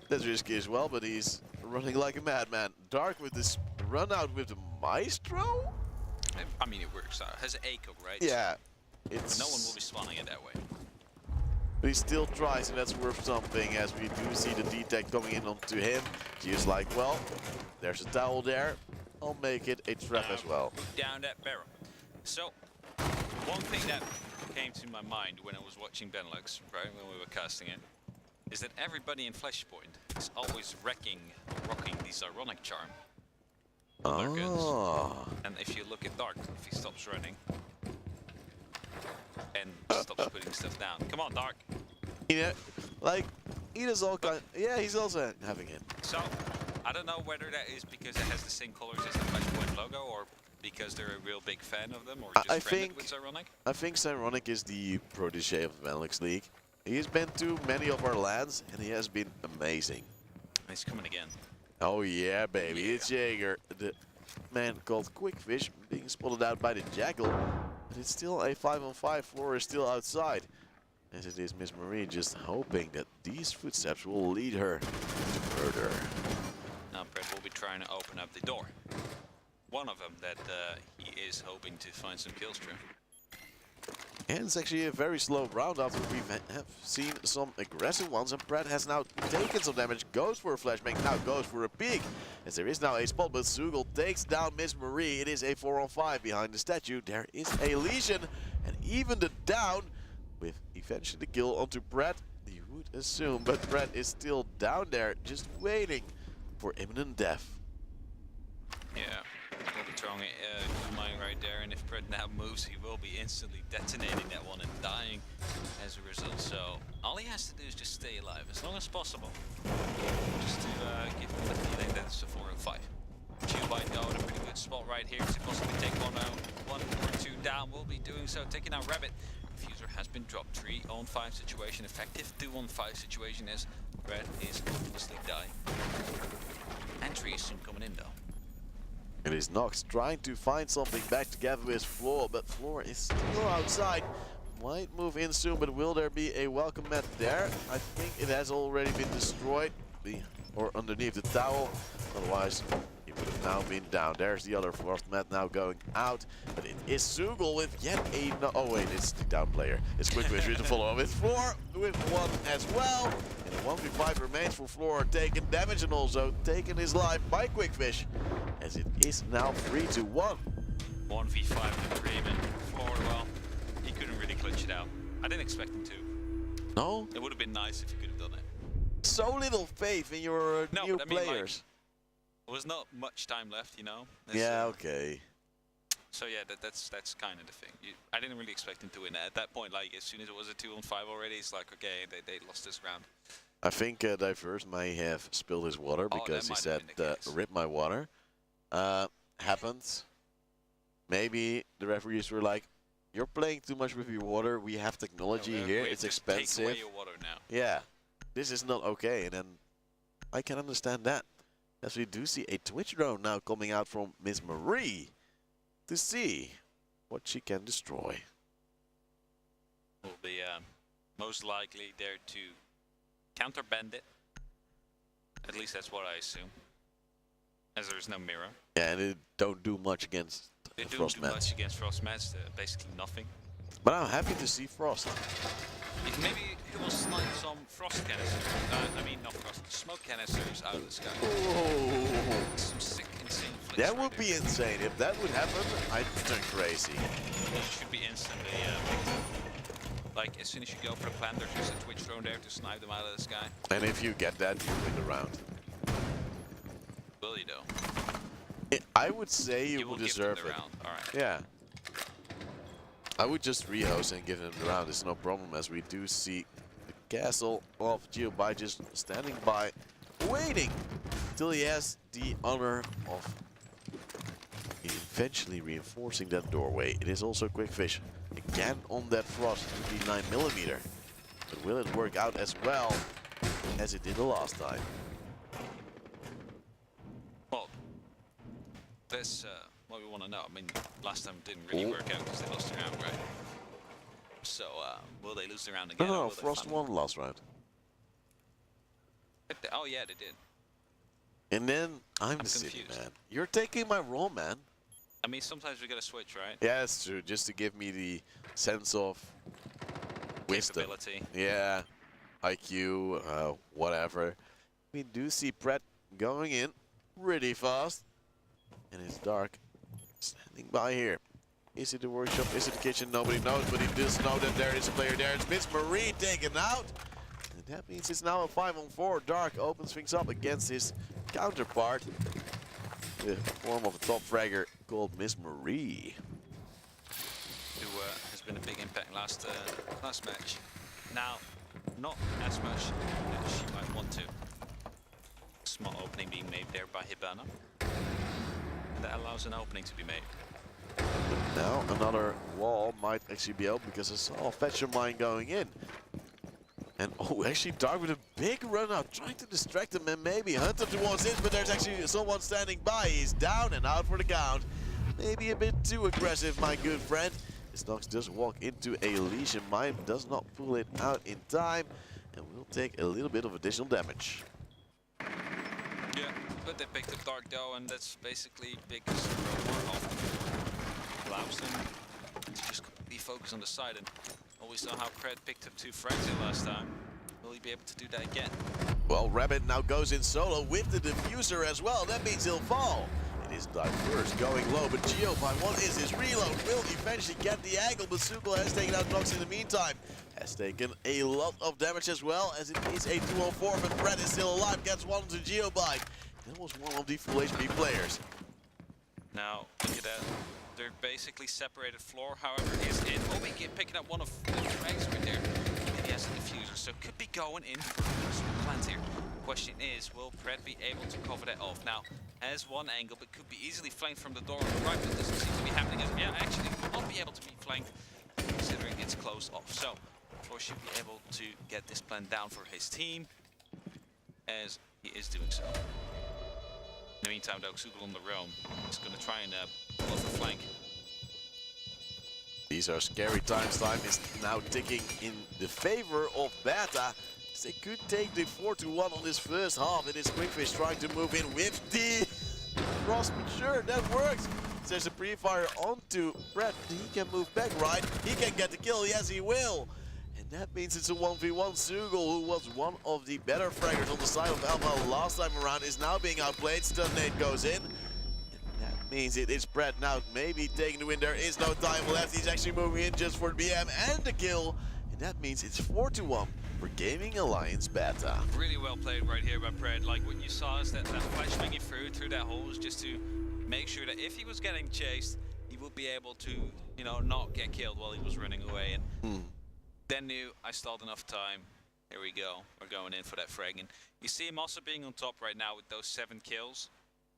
That's risky as well, but he's running like a madman. Dark with this run out with the Maestro? I mean, it works out. Has an ACO, right? Yeah. It's No one will be spawning it that way. But he still tries, and that's worth something, as we do see the detect coming in onto him. He's like, well, there's a towel there. I'll make it a trap as well. Down that barrel. So, one thing that came to my mind when I was watching Benelux, right, when we were casting it, is that everybody in Flashpoint is always rocking this ironic charm on their guns. Oh. And if you look at Dark, if he stops running and stops putting stuff down. Come on, Dark. Yeah, like, he does all kind. Yeah, he's also having it. So, I don't know whether that is because it has the same colors as the Flashpoint logo, or because they're a real big fan of them, or just I friended think- with Ironic. I think Cyronic is the protege of the Benelux League. He's been to many of our lands, and he has been amazing. He's coming again. Oh yeah, baby, it's Jaeger. The man called Quickfish being spotted out by the Jackal. But it's still a 5-on-5. Floor is still outside. As it is Miss Marie just hoping that these footsteps will lead her to murder. Now Brett will be trying to open up the door. One of them that he is hoping to find some kills through. And it's actually a very slow round after we have seen some aggressive ones. And Brad has now taken some damage, goes for a flashbang, now goes for a peek. As there is now a spot, but Zugel takes down Miss Marie. It is a 4-on-5 behind the statue. There is a lesion, and even the down with eventually the kill onto Brad, you would assume. But Brad is still down there, just waiting for imminent death. Yeah, we'll be throwing a mine right there, and if Brett now moves, he will be instantly detonating that one and dying as a result. So all he has to do is just stay alive as long as possible, just to give him the feeling that it's a 4-on-5. Chewbite though in a pretty good spot right here to possibly take one or two down. Will be doing so, taking out Rabbit. Diffuser has been dropped. 3-on-5 situation, effective 2-on-5 situation as Brett is obviously dying. Entry is soon coming in though. It is Nox trying to find something back together with Floor, but Floor is still outside. Might move in soon, but will there be a welcome mat there? I think it has already been destroyed, or underneath the towel. Otherwise, he would have now been down. There's the other Frost mat now going out, but it is Zugel with yet a oh wait, it's the down player. It's Quickfish to follow up with Floor with one as well. And a 1v5 remains for Floor, taking damage and also taking his life by Quickfish. As it is now 3-1. 1v5 with Dream and Floor, well, he couldn't really clutch it out. I didn't expect him to. No? It would have been nice if he could have done it. So little faith in your new but I mean, players. There was not much time left, you know? Yeah, okay. So yeah, that's kind of the thing. I didn't really expect him to win. At that point, like, as soon as it was a 2-on-5 already, it's like, okay, they lost this round. I think Diverse may have spilled his water because he said, rip my water. Happens. Maybe the referees were like, you're playing too much with your water. We have technology here. It's expensive. Take away your water now. Yeah. This is not okay. And then I can understand that. As we do see a Twitch drone now coming out from Miss Marie to see what she can destroy. Will be most likely there to counter Bandit. At least that's what I assume. As there's no mirror. Yeah, and it don't do much against Frost do mats. much against Frost mats, basically nothing. But I'm happy to see Frost. If maybe he will snipe some Frost canisters, I mean not Frost, smoke canisters out of the sky. Oh. Some sick, insane flicks. That would be insane. If that would happen, I'd turn crazy. It should be instantly like as soon as you go for the plant, there's just a Twitch drone there to snipe them out of the sky. And if you get that, you win the round. Will you though? I would say you will deserve give them the it. round. All right. Yeah. I would just rehost and give him the round. It's no problem, as we do see the castle of Geobai just standing by, waiting till he has the honor of eventually reinforcing that doorway. It is also Quickfish again on that Frost 9mm. But will it work out as well as it did the last time? Well, that's what we want to know. I mean, last time it didn't really work out because they lost the round, right? So, will they lose the round again? No, Frost won last round. Oh yeah, they did. And then I'm the city man. You're taking my role, man. I mean, sometimes we gotta switch, right? Yeah, that's true. Just to give me the sense of wisdom. Capability. Yeah, IQ, whatever. We do see Brett going in really fast. And it's dark. Standing by here. Is it the workshop? Is it the kitchen? Nobody knows, but he does know that there is a player there. It's Miss Marie taken out. And that means it's now a 5-on-4. Dark opens things up against his counterpart. The form of a top fragger called Miss Marie. Who has been a big impact last match. Now, not as much as she might want to. Small opening being made there by Hibana. That allows an opening to be made. Now another wall might actually be open because I saw a Fetcher mine going in. And oh, actually Dark with a big run out, trying to distract him and maybe hunt him towards it, but there's actually someone standing by. He's down and out for the count. Maybe a bit too aggressive, my good friend. This Nox does walk into a leash and Mime does not pull it out in time and will take a little bit of additional damage. Yeah, but they picked up Dark though, and that's basically because of allows them to just be focused on the side. And we saw how Pred picked up 2 frags in last time. Will he be able to do that again? Well, Rabbit now goes in solo with the diffuser as well. That means he'll fall. It is Diverse going low, but Geopine, what is his reload? Will eventually get the angle, but Sugel has taken out Nox in the meantime. Has taken a lot of damage as well, as it is a 2-on-4, but Brett is still alive, gets one to Geopine. That was one of the full HP players. Now, look at that. They're basically separated floor, however, is in. Obi picking up one of the frags right there. And he has a diffuser, so could be going in for the plant here. Question is, will Pred be able to cover that off? Now, has one angle, but could be easily flanked from the door on the right, but doesn't seem to be happening as of yet. Actually, will not be able to be flanked, considering it's closed off. So, Floor should be able to get this plan down for his team, as he is doing so. In the meantime, though, Sugel on the roam is going to try and pull off the flank. These are scary times. Time is now ticking in the favor of Beta. They could take the 4-1 on this first half. It is Quickfish trying to move in with the cross, but sure, that works. There's a pre-fire onto Brett. He can move back, right? He can get the kill. Yes, he will. And that means it's a 1v1. Sugel, who was one of the better fraggers on the side of Alpha last time around, is now being outplayed. Stun nade goes in. And that means it is Brett now maybe taking the win. There is no time left. He's actually moving in just for the BM and the kill. And that means it's 4-1 for Gaming Alliance Beta. Really well played right here by Pred. Like what you saw is that flash swinging through that hole is just to make sure that if he was getting chased, he would be able to, you know, not get killed while he was running away. And then knew I stalled enough time. Here we go. We're going in for that frag. And you see him also being on top right now with those 7 kills.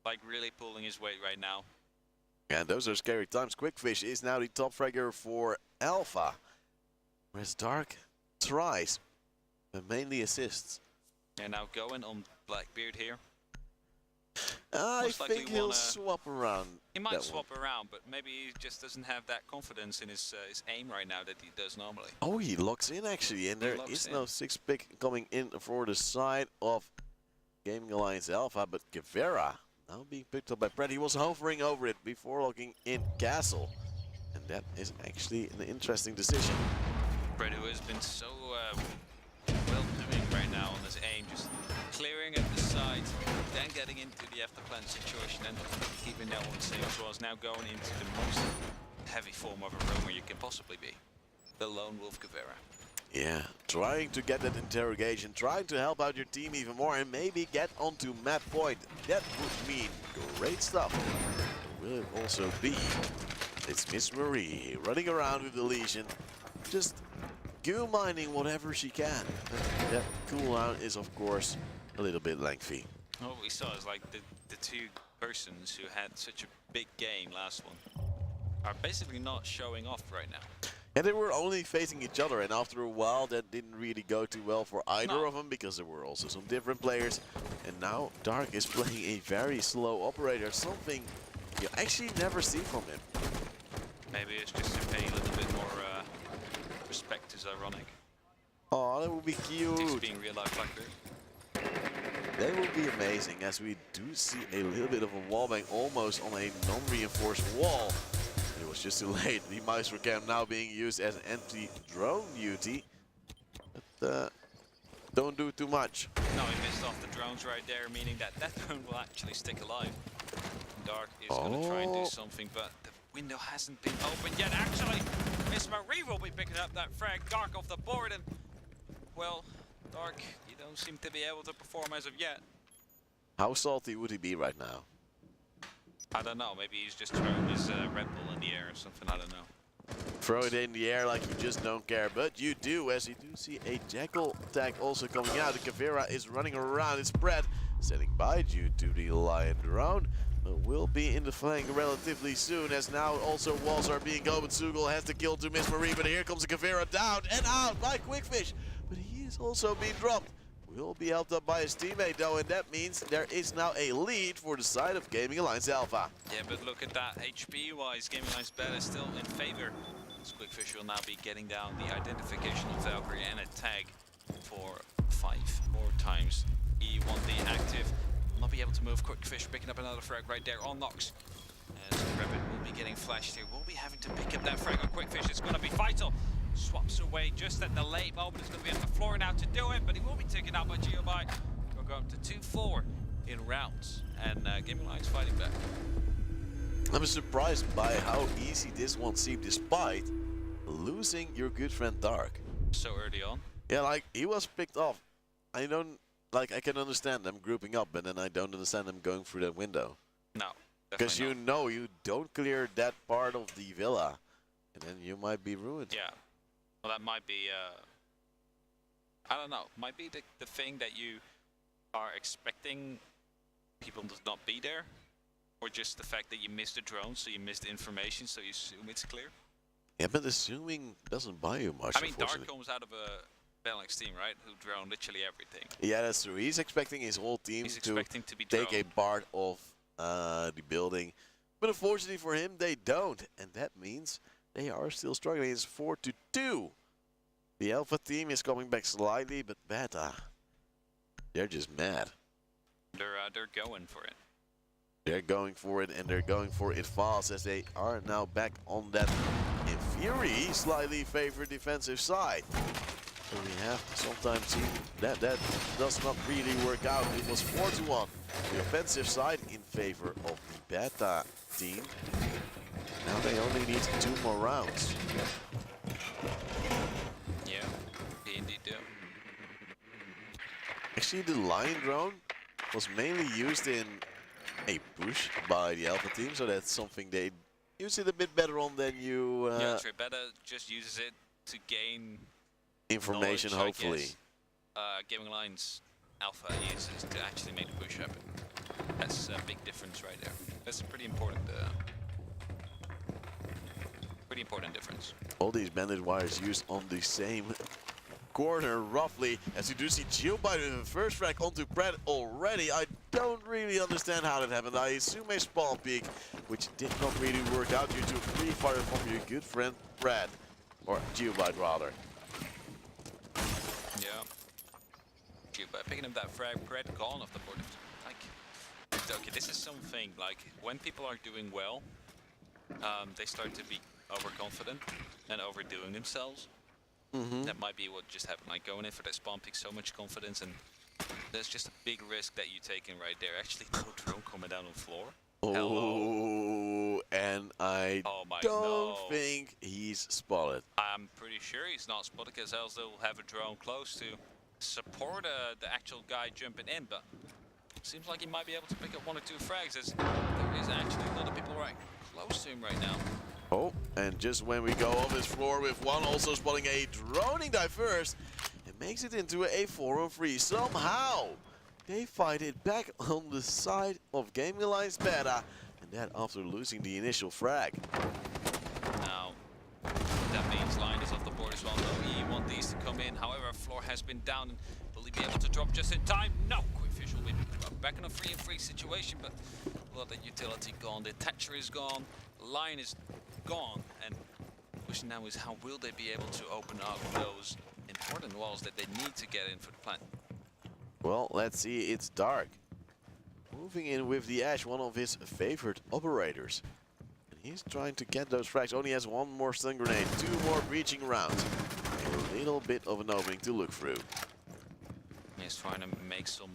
Like really pulling his weight right now. And those are scary times. Quickfish is now the top fragger for Alpha. Whereas Dark tries, but mainly assists. And now going on Blackbeard here. I think he'll swap around. He might swap around, but maybe he just doesn't have that confidence in his aim right now that he does normally. Oh, he locks in actually, and there is no 6-pick coming in for the side of Gaming Alliance Alpha, but Guevara now being picked up by Pred. He was hovering over it before locking in Castle, and that is actually an interesting decision. Pred, who has been so well doing right now on his aim, just clearing at the side, then getting into the after plant situation and keeping that one safe, as well as now going into the most heavy form of a roamer you can possibly be, the Lone Wolf Guevara. Yeah, trying to get that interrogation, trying to help out your team even more and maybe get onto map point. That would mean great stuff. Will it also be? It's Miss Marie running around with the Legion, just goo mining whatever she can. That cooldown is of course a little bit lengthy. What we saw is like the 2 persons who had such a big game last one are basically not showing off right now. And they were only facing each other, and after a while that didn't really go too well for either of them, because there were also some different players. And now Dark is playing a very slow operator, something you actually never see from him. Maybe it's just to pay a little bit more respect is ironic. Oh, that would be cute. It's being real life Blackbeard. That would be amazing, as we do see a little bit of a wallbang almost on a non-reinforced wall. It was just too late. The Maestro Cam now being used as an anti-drone duty. But don't do too much. No, he missed off the drones right there, meaning that that drone will actually stick alive. Dark is going to try and do something, but the window hasn't been opened yet. Actually, Miss Marie will be picking up that frag. Dark off the board, and well, Dark, you don't seem to be able to perform as of yet. How salty would he be right now? I don't know, maybe he's just throwing his Red Bull in the air or something, I don't know. Throw it in the air like you just don't care, but you do, as you do see a Jackal tag also coming out. The Guevara is running around, it's Brett standing by due to the Lion drone, but will be in the flank relatively soon, as now also walls are being opened. Sugel has the kill to Miss Marie, but here comes the Guevara down and out by Quickfish. But he is has also been dropped. Will be helped up by his teammate though, and that means there is now a lead for the side of Gaming Alliance Alpha. Yeah, but look at that. HP-wise, Gaming Alliance Beta is still in favor. This Quickfish will now be getting down the identification of Valkyrie and a tag for 5 more times. E1D active. Will not be able to move. Quickfish picking up another frag right there on Nox. As Rabbit will be getting flashed here. We'll be having to pick up that frag on Quickfish. It's going to be vital. Swaps away just at the late moment. He's going to be on the floor now to do it, but he will be taken out by Geobyte. We'll go up to 2-4 in rounds, and Gaming Alliance fighting back. I'm surprised by how easy this one seemed despite losing your good friend Dark. So early on. Yeah, like he was picked off. I don't, like I can understand them grouping up, but then I don't understand them going through that window. No. Because you know you don't clear that part of the villa, and then you might be ruined. Yeah. Well, that might be, I don't know, might be the thing that you are expecting people to not be there, or just the fact that you missed the drone, so you missed the information, so you assume it's clear. Yeah, but assuming doesn't buy you much. I mean, Dark comes out of a Benelux team, right, who drone literally everything. Yeah, that's true. He's expecting his whole team to be take a part of the building, but unfortunately for him, they don't, and that means they are still struggling. It's 4-2. The Alpha team is coming back slightly, but Beta, they're just mad. They're going for it. They're going for it, and they're going for it fast as they are now back on that, in theory, slightly favored defensive side. So we have sometimes seen that does not really work out. It was 4-1. The offensive side in favor of the Beta team. Now they only need 2 more rounds. Yeah, they indeed do. Actually, the Lion drone was mainly used in a push by the Alpha team, so that's something they use it a bit better on than you. Yeah, Beta just uses it to gain information, knowledge, hopefully. Gaming Alliance Alpha uses to actually make the push happen. That's a big difference right there. That's a pretty important difference. All these bandage wires used on the same corner, roughly, as you do see Geobyte with the first frag onto Pratt already. I don't really understand how that happened. I assume a spawn peek, which did not really work out due to a free fire from your good friend Pratt, or Geobyte rather. Yeah. Geobyte picking up that frag, Pratt gone off the board. Like, okay, this is something like when people are doing well, they start to be overconfident and overdoing themselves. That might be what just happened, like going in for that spawn pick, so much confidence, and there's just a big risk that you take in right there. Actually, no drone coming down on the floor. Oh, hello. And I don't think he's spotted. I'm pretty sure he's not spotted, because else they'll have a drone close to support the actual guy jumping in, but it seems like he might be able to pick up 1 or 2 frags, as there is actually a lot of people right close to him right now. Oh, and just when we go off his floor with one also spotting a droning dive first, it makes it into a 4-on-3. Somehow, they fight it back on the side of Gaming Alliance Beta, and that after losing the initial frag. Now, that means Lion is off the board as well. No E1Ds to come in. However, floor has been down, and will he be able to drop just in time? No, Quickfish will be back in a 3-on-3 situation, but a lot of utility gone. The Thatcher is gone. Lion is gone, and the question now is how will they be able to open up those important walls that they need to get in for the plant. Well, let's see, it's Dark. Moving in with the Ash, one of his favorite operators. And he's trying to get those frags. Only has 1 more stun grenade, 2 more breaching rounds. A little bit of an opening to look through. He's trying to make some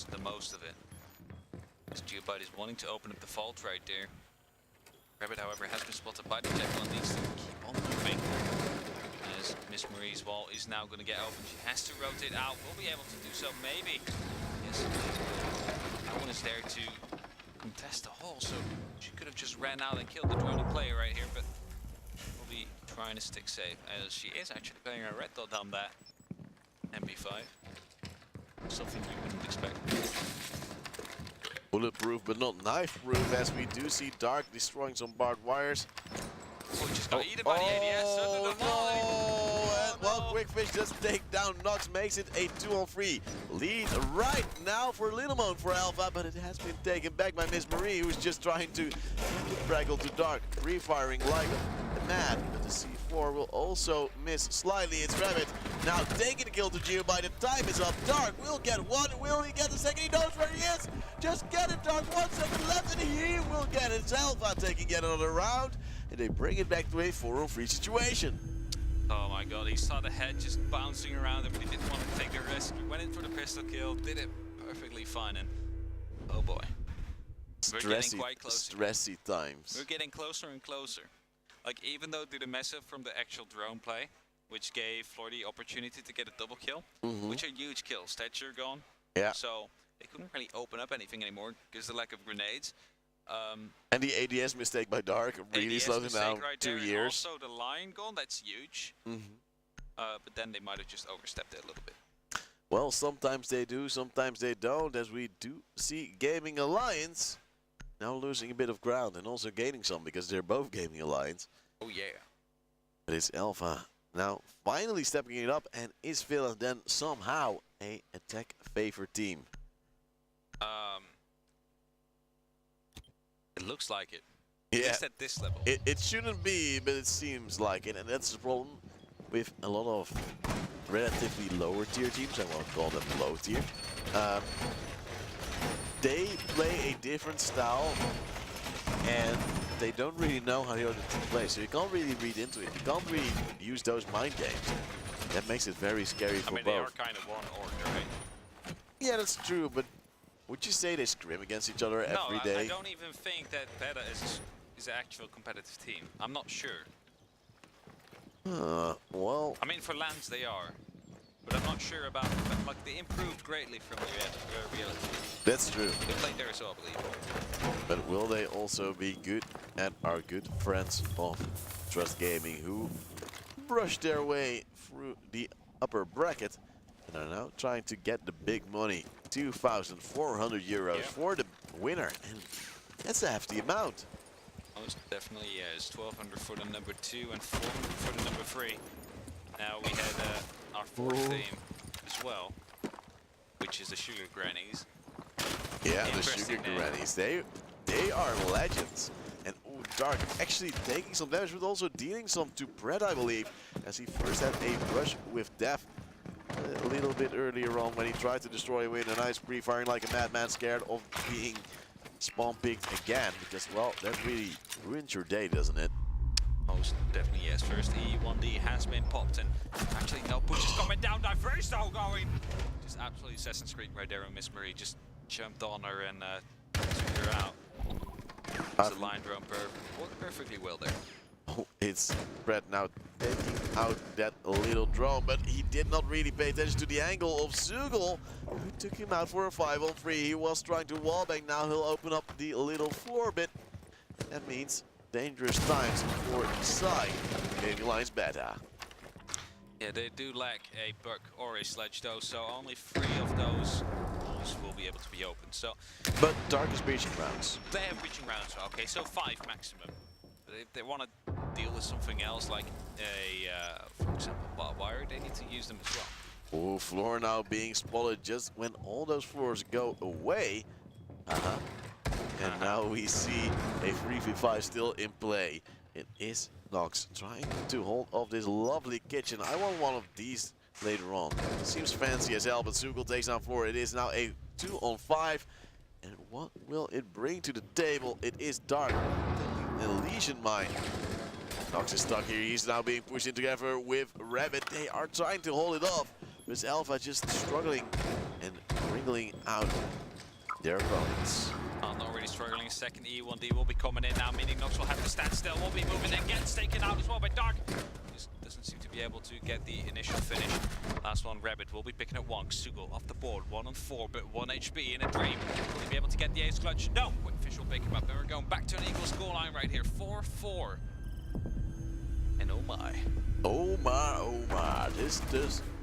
the most of it. This Geobyte is wanting to open up the vault right there. Rabbit, however, has been spotted by the Jackal and needs to keep on moving. As Miss Marie's wall is now going to get open, she has to rotate out. Will be able to do so, maybe. Yes, no one is there to contest the hole, so she could have just ran out and killed the droning player right here, but will be trying to stick safe, as she is actually playing a red dot on that MP5. Something you wouldn't expect. Bulletproof, but not knife-proof, as we do see Dark destroying some barbed wires. Oh, just got eaten by the ADS under the wall. Well, Quick Fish does take down Nox, makes it a 2-on-3 lead right now for Lilimon for Alpha, but it has been taken back by Miss Marie, who's just trying to fraggle to Dark, pre-firing like mad, but the C4 will also miss slightly. It's Rabbit now taking the kill to Geo by the time is up. Dark will get one. Will he get the second? He knows where he is. Just get it, Dark. 1 second left and he will get it. It's Alpha taking yet another round, and they bring it back to a 4-on-3 situation. Oh my god, he saw the head just bouncing around him, but he didn't want to take the risk. He went in for the pistol kill, did it perfectly fine, and oh boy. We're getting quite close. Stressy times. We're getting closer and closer. Like, even though due to mess up from the actual drone play, which gave Floor the opportunity to get a double kill, which are huge kills. Thatcher gone. Yeah. So they couldn't really open up anything anymore because of the lack of grenades. And the ADS mistake by Dark really ADS slowed him down right 2 there, years. And also the Lion gone, that's huge. But then they might have just overstepped it a little bit. Well, sometimes they do, sometimes they don't, as we do see Gaming Alliance now losing a bit of ground and also gaining some because they're both Gaming Alliance. Oh yeah. But it's Alpha now finally stepping it up, and is Villa then somehow a attack favored team? It looks like it. Yeah. At least at this level. It shouldn't be, but it seems like it, and that's the problem with a lot of relatively lower tier teams. I won't call them low tier. They play a different style, and they don't really know how the other team plays, so you can't really read into it. You can't really use those mind games. That makes it very scary for both. They are kind of one org, right? Yeah, that's true, but would you say they scrim against each other every day? No, I don't even think that Beta is an actual competitive team. I'm not sure. Well... I mean, for lands they are. But I'm not sure about, like, they improved greatly from reality. That's true. They played there as well, I believe. But will they also be good at our good friends of Trust Gaming, who brushed their way through the upper bracket and are now trying to get the big money, 2,400 euros for the winner, and that's a hefty amount. Most definitely, yes. 1,200 for the number 2 and 400 for the number 3. Now we had our fourth theme as well, which is the Sugar Grannies. Yeah, the Sugar Grannies. They are legends. And Dark actually taking some damage, but also dealing some to Brett, I believe, as he first had a brush with Death a little bit earlier on when he tried to destroy with a nice pre-firing like a madman, scared of being spawn picked again, because, well, that really ruins your day, doesn't it? Most definitely, yes. First E1D has been popped, and actually no push is coming down. Diverse though going. Just absolutely Assassin's Creed right there, and Miss Marie just jumped on her and took her out. The line drone worked perfectly well there. Oh, it's Brett now taking out that little drone, but he did not really pay attention to the angle of Zugel, who took him out for a 5-on-3. He was trying to wallbang. Now he'll open up the little floor bit. That means dangerous times for Psy. Gaming Alliance Beta. Yeah, they do lack a buck or a sledge though, so only 3 of those will be able to be opened. So, but Dark is breaching rounds. They have breaching rounds, okay, so 5 maximum. But if they want to deal with something else, like a, for example, barbed wire, they need to use them as well. Oh, floor now being spotted just when all those floors go away. And now we see a 3v5 still in play. It is Nox trying to hold off this lovely kitchen. I want one of these later on. It seems fancy as hell, but Zugel takes down floor. It is now a 2-on-5. And what will it bring to the table? It is Dark. The Elysian Mine. Nox is stuck here. He's now being pushed in together with Rabbit. They are trying to hold it off. But Alpha just struggling and wriggling out their opponents. Already struggling. Second E1D will be coming in now, meaning Nox will have to stand still. Won't be moving and gets taken out as well by Dark. Just doesn't seem to be able to get the initial finish. Last one, Rabbit will be picking up one. Zugel off the board, 1-on-4, but 1 HP in a dream. Will he be able to get the ace clutch? No! Quick Fish will pick him up, and we're going back to an equal scoreline right here. 4-4. And oh my. Oh my, oh my. This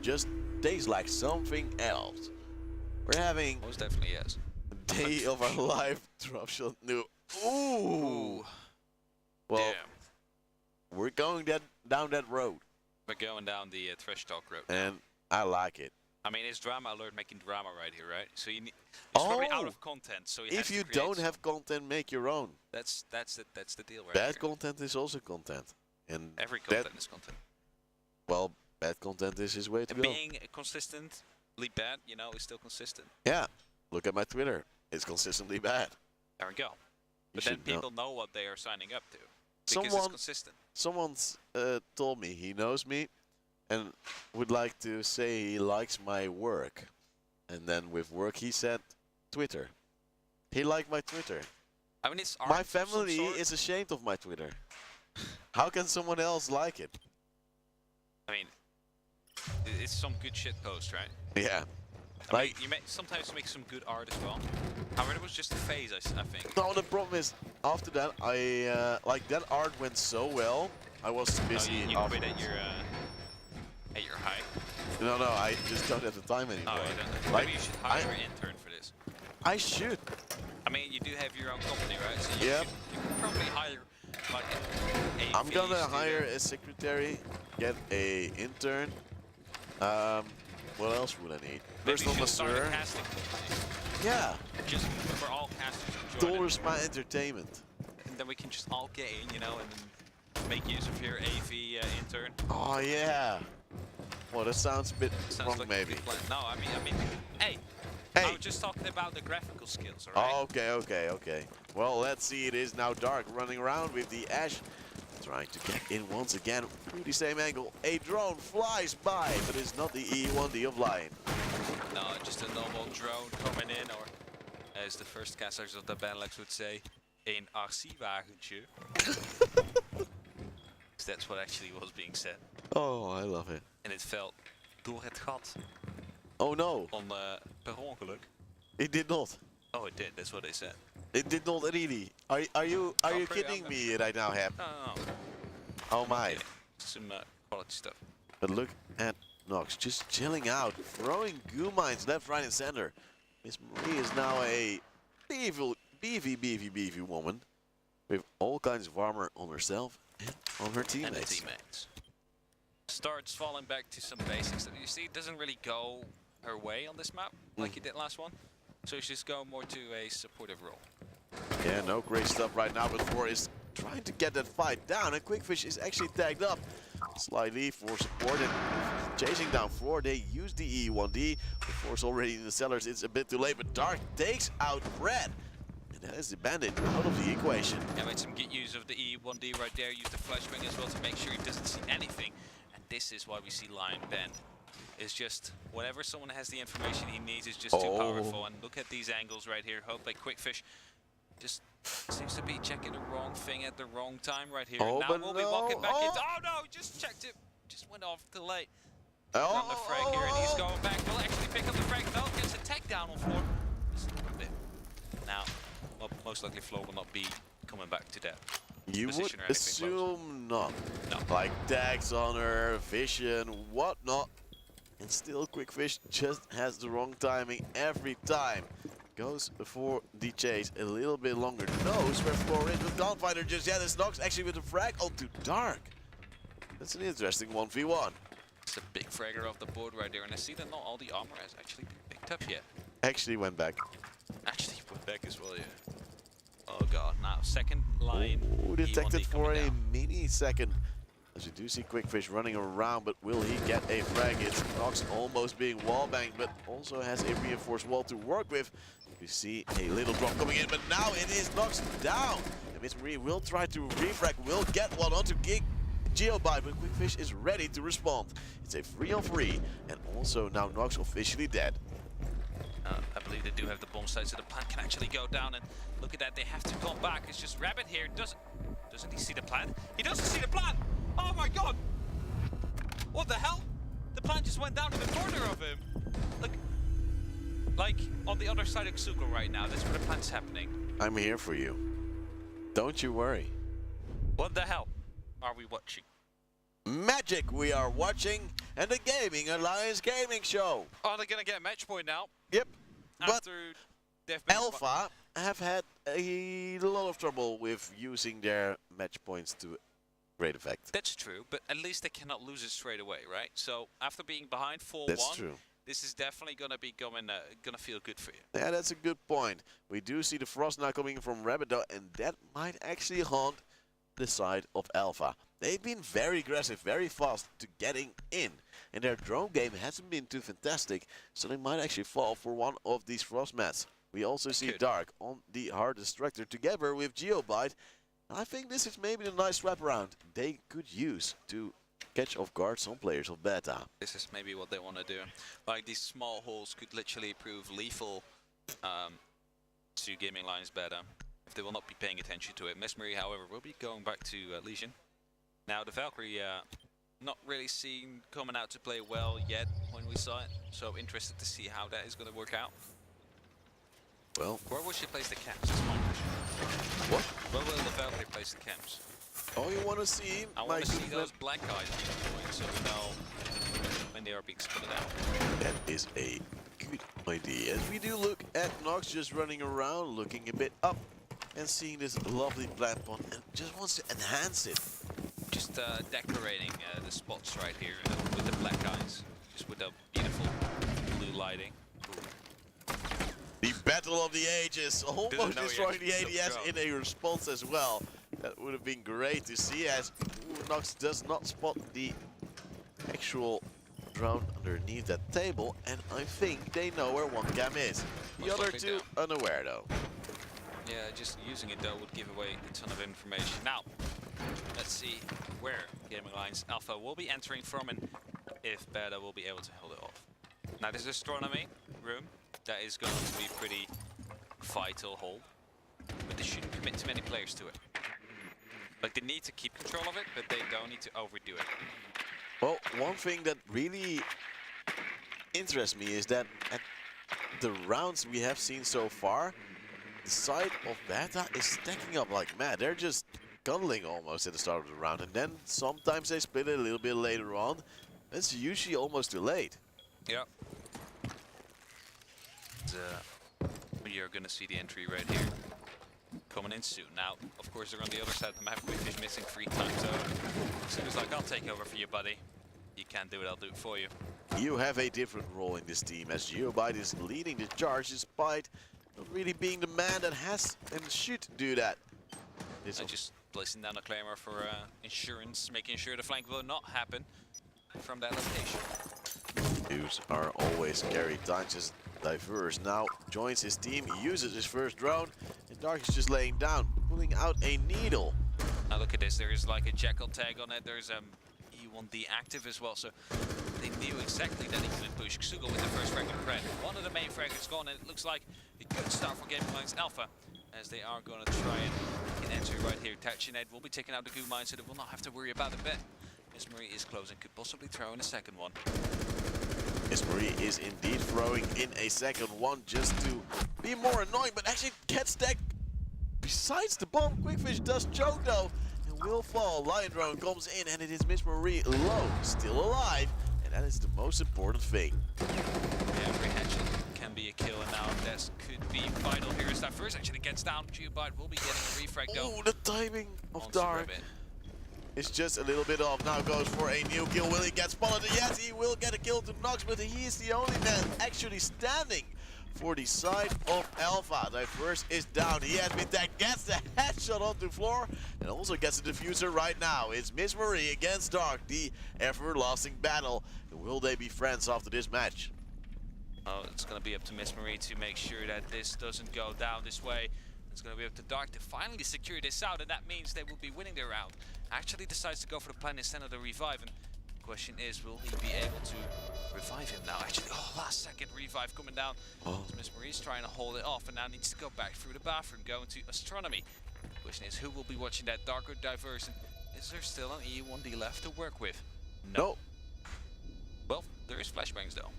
just tastes like something else. We're having... Most definitely yes. Day of our life drop shot new. Ooh. Well, damn. We're going down that road. We're going down the trash talk road. and I like it. I mean, it's drama alert making drama right here, right? So you need, it's probably out of content. So you have If to you create don't have content, make your own. that's the deal, right? Bad here. content is also content. And Every that, content is content. well, bad content is his way to And go. being consistently bad, you know, is still consistent. Yeah, look at my Twitter. It's consistently bad. There we go. You But then should know. people know what they are signing up to because it's Someone, consistent. someone's told me he knows me and would like to say he likes my work. And then with work he said Twitter. He liked my Twitter. I mean, it's art My of some family sort. is ashamed of my Twitter. How can someone else like it? I mean, it's some good shit post, right? Yeah. I mean, Like, you sometimes make some good art as well. However, it was just a phase, I think. no, the problem is, after that, I like that art went so well. I was Oh, busy. you after- quit at your high. No, I just don't have the time Oh, anymore. you don't. Like, Maybe you should hire an intern for this. I should. I mean, you do have your own company, right? So Yep. you could probably hire like a I'm gonna student. hire a secretary, get a intern. What else would I need? Maybe you Personal should start a masseur. casting company. Yeah. Just for all casters to join. Dollars my entertainment. And then we can just all get in, you know, and then make use of your AV intern. Oh yeah. Well, that sounds a bit Sounds wrong, like a maybe. good plan. No, I mean, hey. Hey. I was just talking about the graphical skills, alright? Oh, okay. Well, let's see. It is now dark, running around with the Ash, trying to get in once again through the same angle. A drone flies by, but it's not the E1D of Lion. No, just a normal drone coming in, or as the first casters of the Benelux would say, een RC-wagentje. That's what actually was being said. Oh, I love it. En het fell door het gat Oh no, per ongeluk. it did not. Oh, it did. That's what they said. It did not really. Are you pretty kidding obvious. me right now, Hep? No. Oh my. Some quality stuff. But look at Nox just chilling out, throwing goo mines left, right, and center. Miss Marie is now a beefy woman with all kinds of armor on herself and on her And the teammates. teammates. Starts falling back to some basics that you see doesn't really go her way on this map like he did last one. So she's going more to a supportive role. Yeah, no great stuff right now, but Floor is trying to get that fight down, and Quickfish is actually tagged up slightly for support and chasing down Floor. They use the E1D. The Floor's already in the cellars. It's a bit too late, but Dark takes out Brad. And that is the Bandit out of the equation. Yeah, made some good use of the E1D right there. Used the flashbang as well to make sure he doesn't see anything. And this is why we see Lion bend. It's just whenever someone has the information he needs, is just too powerful. And look at these angles right here. Hope like Quickfish just seems to be checking the wrong thing at the wrong time right here. Oh, Now but we'll be no. walking back Oh. into. Oh no, just checked it. Just went off too late. Oh, On the frag here, and he's going back. Will actually pick up the frag. No, gets a tech down on Floor. Just a little bit. Now, well, most likely Floor will not be coming back to that. You would position or anything close. assume not. No. Like tags on her, vision, whatnot. And still Quickfish just has the wrong timing every time. Goes for the chase a little bit longer. Knows where Floor is, but can't find her just yet. It's Nox actually with the frag onto Dark. That's an interesting 1v1. It's a big fragger off the board right there, and I see that not all the armor has actually been picked up yet. Actually went back. Actually put back as well, yeah. Oh god, now second line. Ooh, detected E1D for coming a down. mini second. As you do see Quickfish running around, but will he get a frag? It's Nox almost being wallbanged, but also has a reinforced wall to work with. You see a little drop coming in, but now it is Nox down. And Miss Marie will try to refrag, will get one onto Geobyte, but Quickfish is ready to respond. It's a 3-on-3, and also now Nox officially dead. I believe they do have the bomb site, so the plant can actually go down, and look at that, they have to come back. It's just Rabbit here. Doesn't he see the plant? He doesn't see the plant! Oh my god! What the hell? The plant just went down in the corner of him. Look, like on the other side of Xugo right now. That's where the plant's happening. I'm here for you. Don't you worry. What the hell are we watching? Magic we are watching, and the Gaming Alliance Gaming Show. Oh, they're gonna get a match point now. Yep, but After they've been Alpha have had a lot of trouble with using their match points to great effect. That's true, but at least they cannot lose it straight away, right? So after being behind 4-1, That's true. this is definitely gonna be gonna feel good for you. Yeah, that's a good point. We do see the frost now coming from Rabbit though, and that might actually haunt the side of Alpha. They've been very aggressive, very fast to getting in, and their drone game hasn't been too fantastic, so they might actually fall for one of these frost mats. We also see Dark on the hard destructor together with Geobite. I think this is maybe a nice wraparound they could use to catch off guard some players of Beta. This is maybe what they want to do. Like, these small holes could literally prove lethal to Gaming Lions Beta if they will not be paying attention to it. Miss Marie, however, will be going back to Legion. Now, the Valkyrie not really seen coming out to play well yet when we saw it, so interested to see how that is going to work out. Well, where will she place the camps? That's my question. what? Where will the Valkyrie place the camps? Oh, you want to see? I want to see those black guys being joined, so we know when they are being split out. That is a good idea. As we do look at Nox just running around, looking a bit up, and seeing this lovely plant pond, and just wants to enhance it. Just decorating the spots right here with the black guys, just with the beautiful blue lighting. The Battle of the Ages, almost destroying the ADS in a response as well. That would have been great to see, as Nox does not spot the actual drone underneath that table, and I think they know where one cam is. The other two unaware though. Yeah, just using it though would give away a ton of information. Now, let's see where Gaming Lions Alpha will be entering from and if Beta will be able to hold it off. Now, this is astronomy room. That is going to be pretty vital hold, but they shouldn't commit too many players to it. Like, they need to keep control of it, but they don't need to overdo it. Well, one thing that really interests me is that at the rounds we have seen so far, the side of Beta is stacking up like mad. They're just cuddling almost at the start of the round, and then sometimes they split it a little bit later on. It's usually almost too late. Yep. You're going to see the entry right here coming in soon. Now, of course, they're on the other side of the map. Quickfish missing 3 times, so he was like, I'll take over for you, buddy. You can't do it, I'll do it for you. You have a different role in this team, as Geobite is leading the charge despite not really being the man that has and should do that. Just placing down a claimer for insurance, making sure the flank will not happen from that location. News are always scary times, as Diverse now joins his team, he uses his first drone, and Dark is just laying down, pulling out a needle. Now look at this, there is like a Jackal tag on it, there's E1D active as well, so they knew exactly that he couldn't push Xugo with the first frag of Pred. One of the main frags gone, and it looks like a good start for Gaming Lions Alpha, as they are going to try and get entry right here. Tachinate will be taking out the goo mine, so they will not have to worry about it. Miss Marie is closing, could possibly throw in a second one. Miss Marie is indeed throwing in a second one just to be more annoying, but actually gets that besides the bomb. Quickfish does choke though, and will fall. Lion Drone comes in, and it is Miss Marie low, still alive, and that is the most important thing. Yeah, every headshot can be a kill, and now this could be vital here. As that first actually gets down, Geobite will be getting a refrag though. Oh, the timing of Dark. It's just a little bit off. Now goes for a new kill. Will he get spotted? Yes, he will get a kill to Nox, but he is the only man actually standing for the side of Alpha. Diverse is down. He has been tagged, gets the headshot onto the floor, and also gets a diffuser right now. It's Miss Marie against Dark, the everlasting battle. Will they be friends after this match? Oh, it's going to be up to Miss Marie to make sure that this doesn't go down this way. It's going to be up to Dark to finally secure this out, and that means they will be winning their round. Actually decides to go for the plan instead of the revive, and the question is, will he be able to revive him now? Actually, last second revive coming down. Miss Marie's trying to hold it off, and now needs to go back through the bathroom, going to astronomy. The question is, who will be watching that? Dark or Diverse? And is there still an E1D left to work with? No. Well, there is flashbangs though.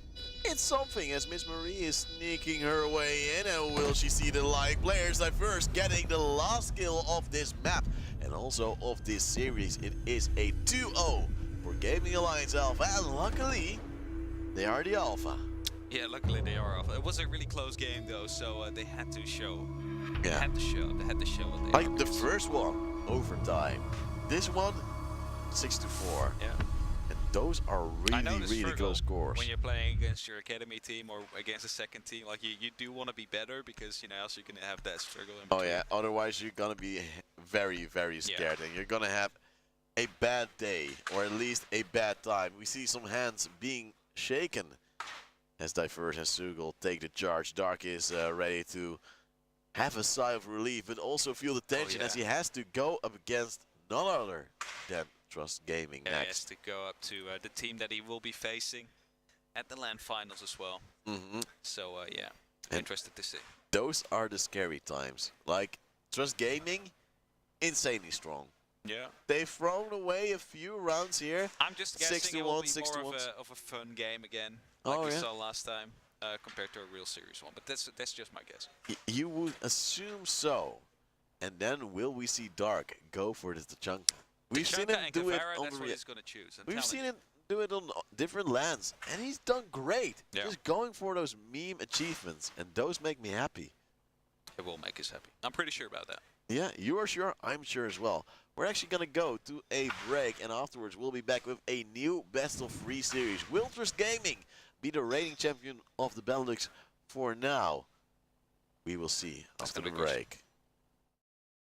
It's something, as Miss Marie is sneaking her way in, and will she see the live players? Diverse getting the last kill of this map and also of this series. It is a 2-0 for Gaming Alliance Alpha, and luckily they are the Alpha. Yeah, luckily they are Alpha. It was a really close game though, so they had to show. Yeah. They had to show what they like the first one, overtime. This one, 6-4. Yeah. And those are I know really, this really struggle close scores. when you're playing against your academy team or against a second team. Like you do want to be better because else you're gonna have that struggle. In Oh between. yeah, otherwise you're gonna be very, very scared, and you're gonna have a bad day, or at least a bad time. We see some hands being shaken as Diverse and Sugel take the charge. Dark is ready to have a sigh of relief, but also feel the tension as he has to go up against none other than Trust Gaming Yeah, he has next. to go up to the team that he will be facing at the LAN finals as well. So yeah, And- interested to see. Those are the scary times. Like, Trust Gaming, insanely strong. Yeah. They've thrown away a few rounds here. I'm just guessing it will be 6-1, more 6-1. of a fun game again, like Oh, we yeah. saw last time, compared to a real serious one. But that's just my guess. You would assume so. And then will we see Dark go for the Tachanka? We've seen Tachanka him and do it Caveira, on that's the what he's gonna choose. I'm We've telling seen you. him do it on different lands, and he's done great. Yeah. Just going for those meme achievements, and those make me happy. It will make us happy. I'm pretty sure about that. Yeah, you are sure, I'm sure as well. We're actually going to go to a break, and afterwards we'll be back with a new Best of 3 series. Will Trust Gaming be the reigning champion of the Benelux for now? We will see That's after the the big question. break.